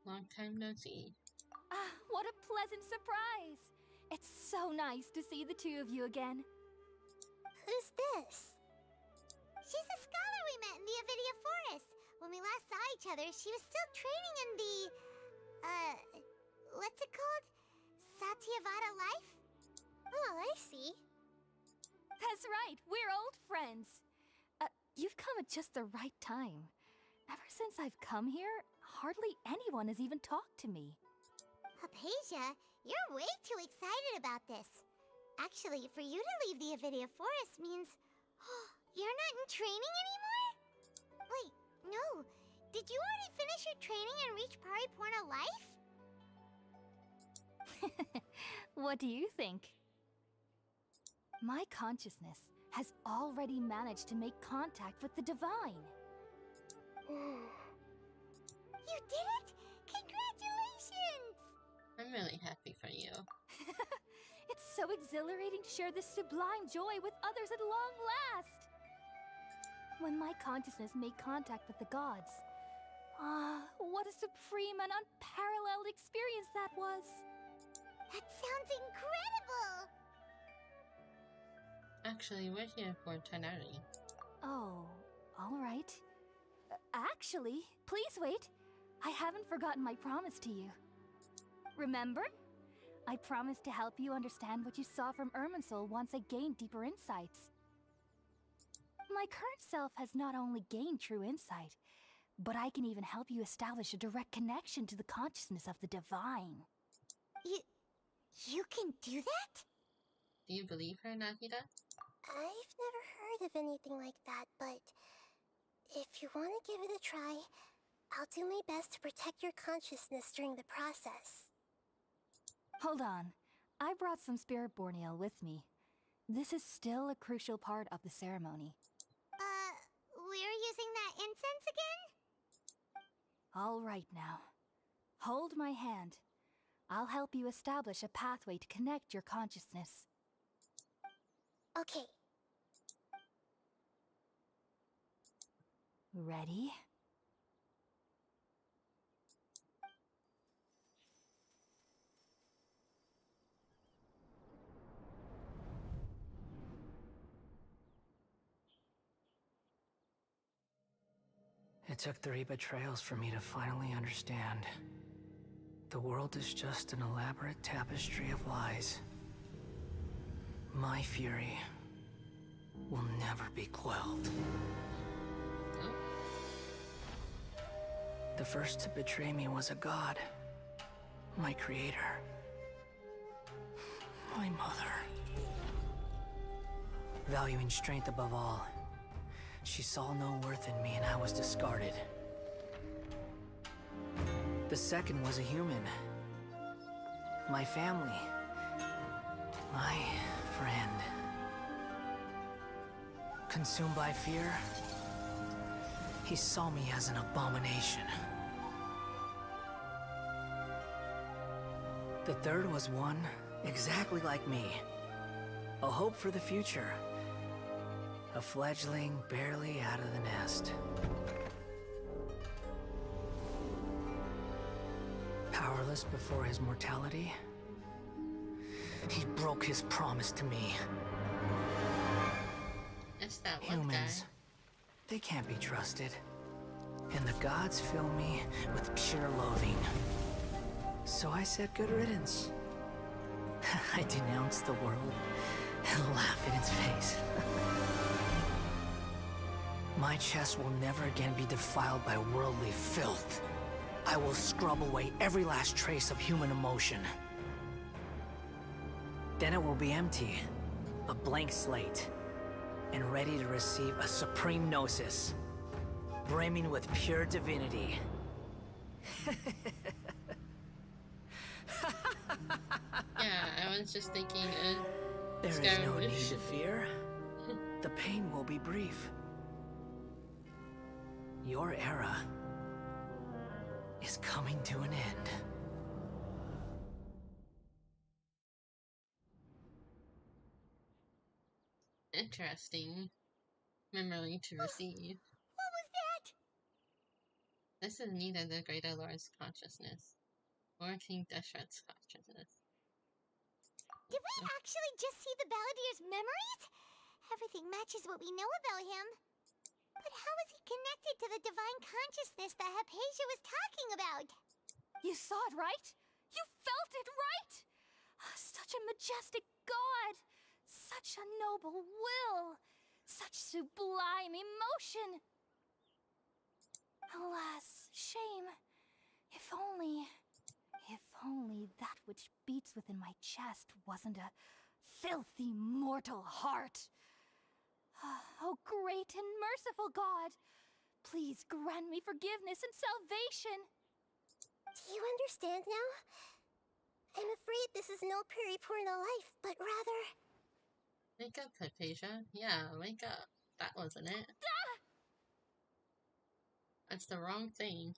Long time no see. Ah, what a pleasant surprise! It's so nice to see the two of you again. Who's this? She's a scholar we met in the Avidia Forest. When we last saw each other, she was still training in the... what's it called? Satyavada life? Oh, I see. That's right, we're old friends. You've come at just the right time. Ever since I've come here, hardly anyone has even talked to me. Hypatia, you're way too excited about this. Actually, for you to leave the Avidia Forest means... you're not in training anymore? Wait, no. Did you already finish your training and reach Paripurna life? What do you think? My consciousness has already managed to make contact with the divine. You did it! Congratulations! I'm really happy for you. It's so exhilarating to share this sublime joy with others at long last! When my consciousness made contact with the gods, what a supreme and unparalleled experience that was! That sounds incredible! Actually, we're here for Tanari. Oh, all right. Actually, please wait. I haven't forgotten my promise to you. Remember? I promised to help you understand what you saw from Irminsul once I gained deeper insights. My current self has not only gained true insight, but I can even help you establish a direct connection to the consciousness of the divine. You can do that? Do you believe her, Nagita? I've never heard of anything like that, but if you want to give it a try, I'll do my best to protect your consciousness during the process. Hold on. I brought some Spirit-born ale with me. This is still a crucial part of the ceremony. We're using that incense again? All right now. Hold my hand. I'll help you establish a pathway to connect your consciousness. Okay. Ready? It took 3 betrayals for me to finally understand. The world is just an elaborate tapestry of lies. My fury will never be quelled. The first to betray me was a god. My creator. My mother. Valuing strength above all, she saw no worth in me and I was discarded. The second was a human. My family. My friend. Consumed by fear, he saw me as an abomination. The third was one exactly like me. A hope for the future. A fledgling barely out of the nest. Powerless before his mortality, he broke his promise to me. It's that one Humans, guy. they can't be trusted. And the gods fill me with pure loathing. So I said good riddance. I denounce the world and laugh in its face. My chest will never again be defiled by worldly filth. I will scrub away every last trace of human emotion. Then it will be empty, a blank slate, and ready to receive a supreme gnosis, brimming with pure divinity. Yeah, I was just thinking There is Scary no Wish. need to fear. The pain will be brief. Your era is coming to an end. Interesting memory to receive. What was that? This is neither the Greater Lord's consciousness or King Deshret's consciousness. Did we actually just see the Balladeer's memories? Everything matches what we know about him. But how is he connected to the divine consciousness that Hypatia was talking about? You saw it, right? You felt it, right? Such a majestic god! Such a noble will! Such sublime emotion! Alas, shame. If only that which beats within my chest wasn't a filthy mortal heart. Oh, great and merciful God, please grant me forgiveness and salvation. Do you understand now? I'm afraid this is no Puripurna life, but rather... Wake up, Hypatia. Yeah, wake up. That wasn't it. That's the wrong thing.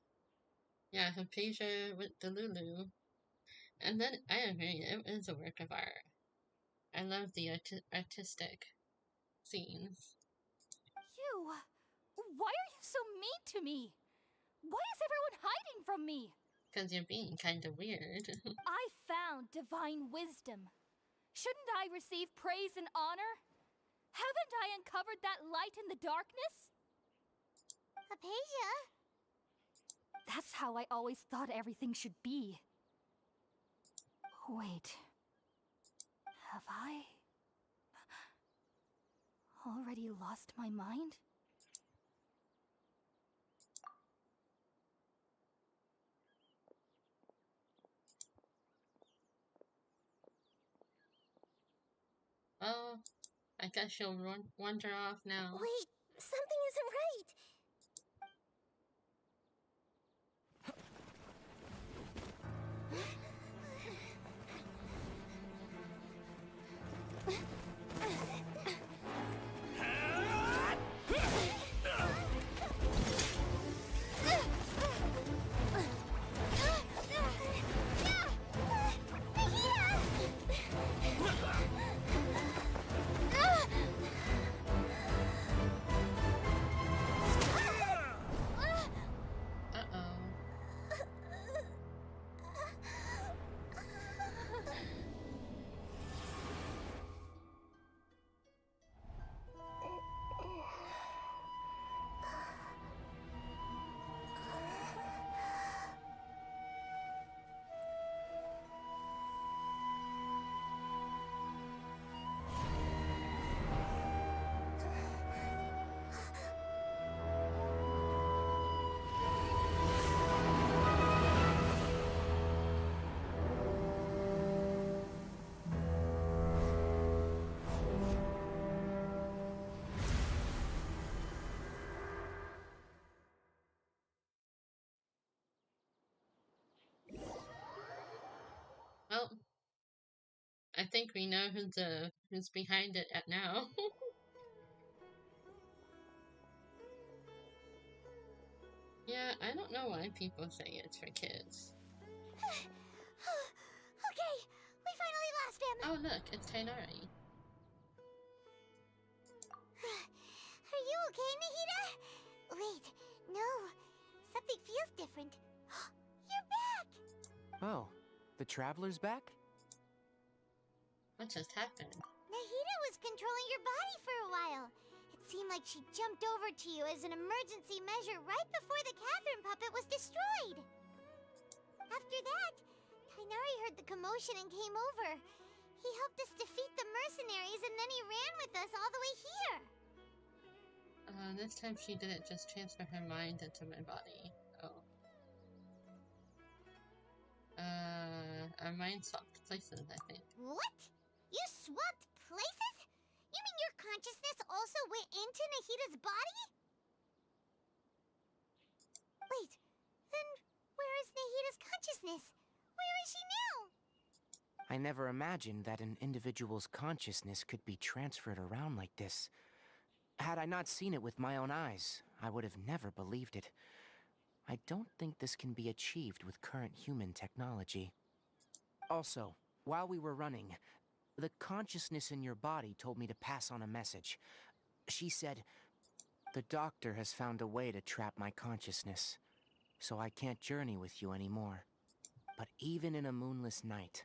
Yeah, Hypatia with the Lulu. And then, I agree, it is a work of art. I love the artistic scenes. You! Why are you so mean to me? Why is everyone hiding from me? Because you're being kind of weird. I found divine wisdom. Shouldn't I receive praise and honor? Haven't I uncovered that light in the darkness? Apasia? That's how I always thought everything should be. Wait. Have I already lost my mind? Oh, I guess she'll wander off now. Wait, something isn't right. Uh-oh. Well, I think we know who's behind it at now. Yeah, I don't know why people say it's for kids. Okay, we finally lost him. Oh look, it's Tainari. Are you okay, Nahida? Wait, no. Something feels different. You're back! Oh, the Traveler's back? What just happened? Nahida was controlling your body for a while. It seemed like she jumped over to you as an emergency measure right before the Catherine puppet was destroyed. After that, Tainari heard the commotion and came over. He helped us defeat the mercenaries and then he ran with us all the way here. This time she didn't just transfer her mind into my body. Oh. Our minds swapped places, I think. What? You swapped places? You mean your consciousness also went into Nahida's body? Wait, then where is Nahida's consciousness? Where is she now? I never imagined that an individual's consciousness could be transferred around like this. Had I not seen it with my own eyes, I would have never believed it. I don't think this can be achieved with current human technology. Also, while we were running, the consciousness in your body told me to pass on a message. She said, "The doctor has found a way to trap my consciousness, so I can't journey with you anymore. But even in a moonless night,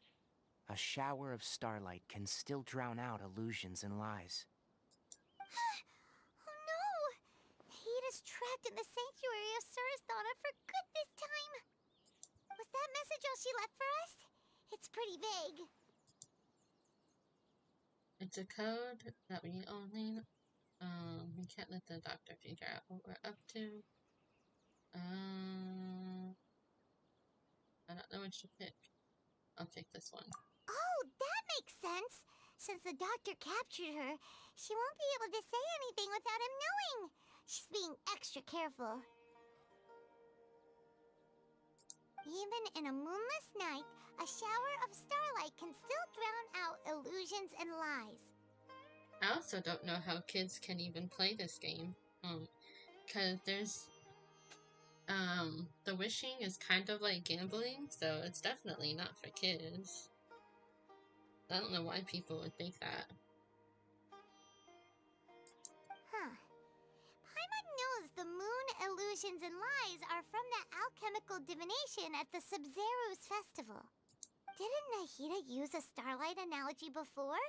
a shower of starlight can still drown out illusions and lies." Oh no! Nahida's trapped in the sanctuary of Surasthana for good this time. Was that message all she left for us? It's pretty vague. It's a code that we only we can't let the doctor figure out what we're up to. I don't know which to pick. I'll pick this one. Oh, that makes sense. Since the doctor captured her, she won't be able to say anything without him knowing. She's being extra careful. Even in a moonless night, a shower of starlight can still drown out illusions and lies. I also don't know how kids can even play this game. Cause there's the wishing is kind of like gambling, so it's definitely not for kids. I don't know why people would think that. Huh. Paimon knows the moon illusions and lies are from the alchemical divination at the Sub-Zero's festival. Didn't Nahida use a starlight analogy before?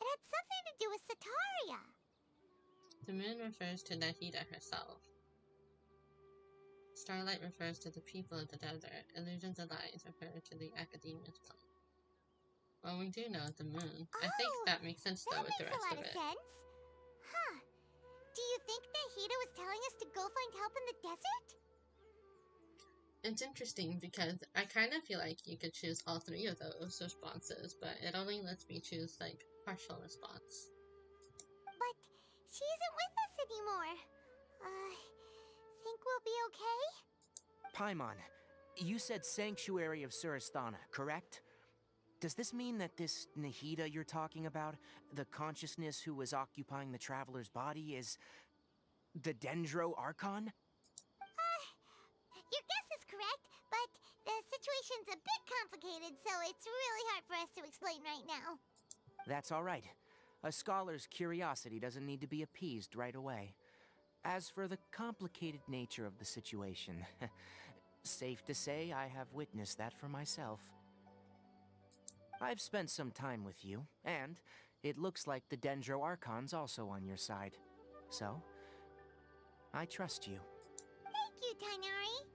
It had something to do with Sataria? The moon refers to Nahida herself. Starlight refers to the people of the desert. Illusions and lies refer to the academia's plan. Well, we do know the moon. I think that makes sense though with the rest That of makes it. a lot of sense. Huh. Do you think Nahida was telling us to go find help in the desert? It's interesting because I kind of feel like you could choose all three of those responses, but it only lets me choose like partial response. But she isn't with us anymore. Think we'll be okay? Paimon, you said Sanctuary of Surasthana, correct? Does this mean that this Nahida you're talking about, the consciousness who was occupying the traveler's body, is the Dendro Archon? Your guess is correct, but the situation's a bit complicated, so it's really hard for us to explain right now. That's all right. A scholar's curiosity doesn't need to be appeased right away. As for the complicated nature of the situation, safe to say I have witnessed that for myself. I've spent some time with you, and it looks like the Dendro Archon's also on your side. So, I trust you. Thank you, Tainari.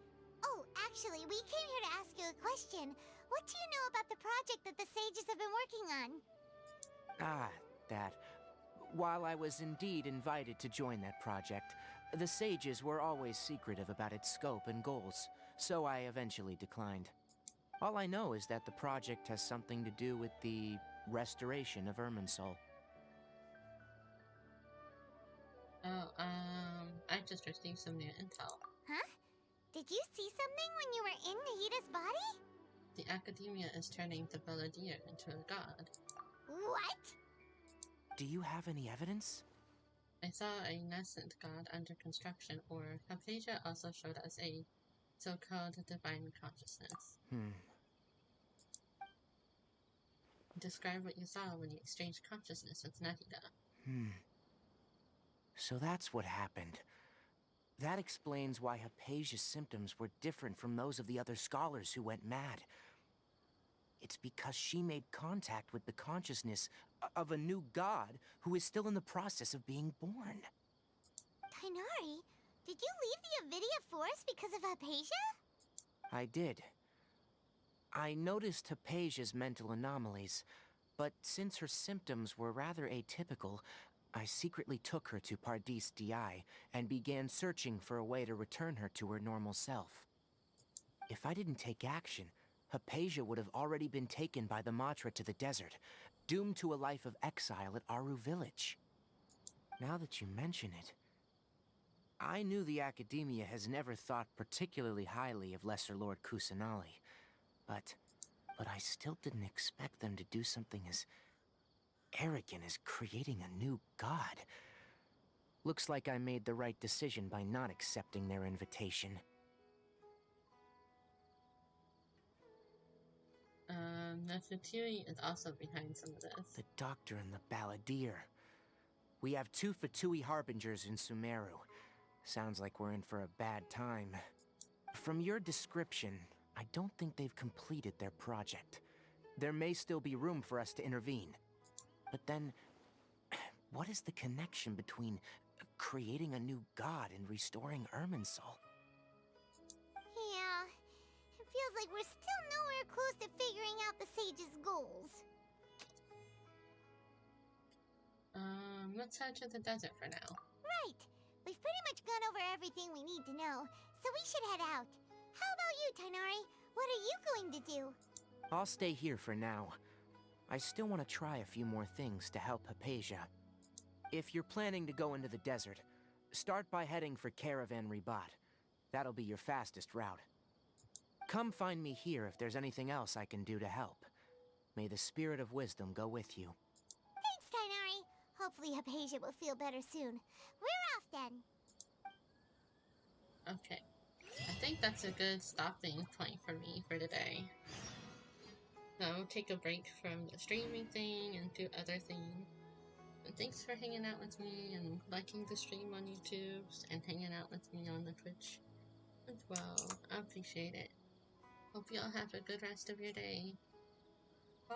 Oh, actually, we came here to ask you a question. What do you know about the project that the sages have been working on? Ah, that. While I was indeed invited to join that project, the sages were always secretive about its scope and goals, so I eventually declined. All I know is that the project has something to do with the restoration of Irminsul. Oh, I just received some new intel. Huh? Did you see something when you were in Nahida's body? The academia is turning the Balladeer into a god. What? Do you have any evidence? I saw a nascent god under construction, or Hypatia also showed us a so-called divine consciousness. Describe what you saw when you exchanged consciousness with Nahida. So that's what happened. That explains why Hypatia's symptoms were different from those of the other scholars who went mad. It's because she made contact with the consciousness of a new god who is still in the process of being born. Tainari, did you leave the Avidia Forest because of Hypatia? I did. I noticed Hypatia's mental anomalies, but since her symptoms were rather atypical, I secretly took her to Pardis Di and began searching for a way to return her to her normal self. If I didn't take action, Hypatia would have already been taken by the Matra to the desert, doomed to a life of exile at Aru village. Now that you mention it, I knew the Academia has never thought particularly highly of Lesser Lord Kusanali, but I still didn't expect them to do something as arrogant as creating a new god. Looks like I made the right decision by not accepting their invitation. The Fatui is also behind some of this. The Doctor and the Balladeer. We have 2 Fatui Harbingers in Sumeru. Sounds like we're in for a bad time. From your description, I don't think they've completed their project. There may still be room for us to intervene. But then, what is the connection between creating a new god and restoring Irminsul? Yeah, it feels like we're still nowhere close to figuring out the sage's goals. Let's head to the desert for now. Right. We've pretty much gone over everything we need to know, so we should head out. How about you, Tainari? What are you going to do? I'll stay here for now. I still want to try a few more things to help Hypatia. If you're planning to go into the desert, start by heading for Caravan Ribat. That'll be your fastest route. Come find me here if there's anything else I can do to help. May the spirit of wisdom go with you. Thanks, Tainari. Hopefully Hypatia will feel better soon. We're off then. Okay. I think that's a good stopping point for me for today. I'll take a break from the streaming thing and do other things. And thanks for hanging out with me and liking the stream on YouTube and hanging out with me on the Twitch as well. I appreciate it. Hope you all have a good rest of your day. Bye.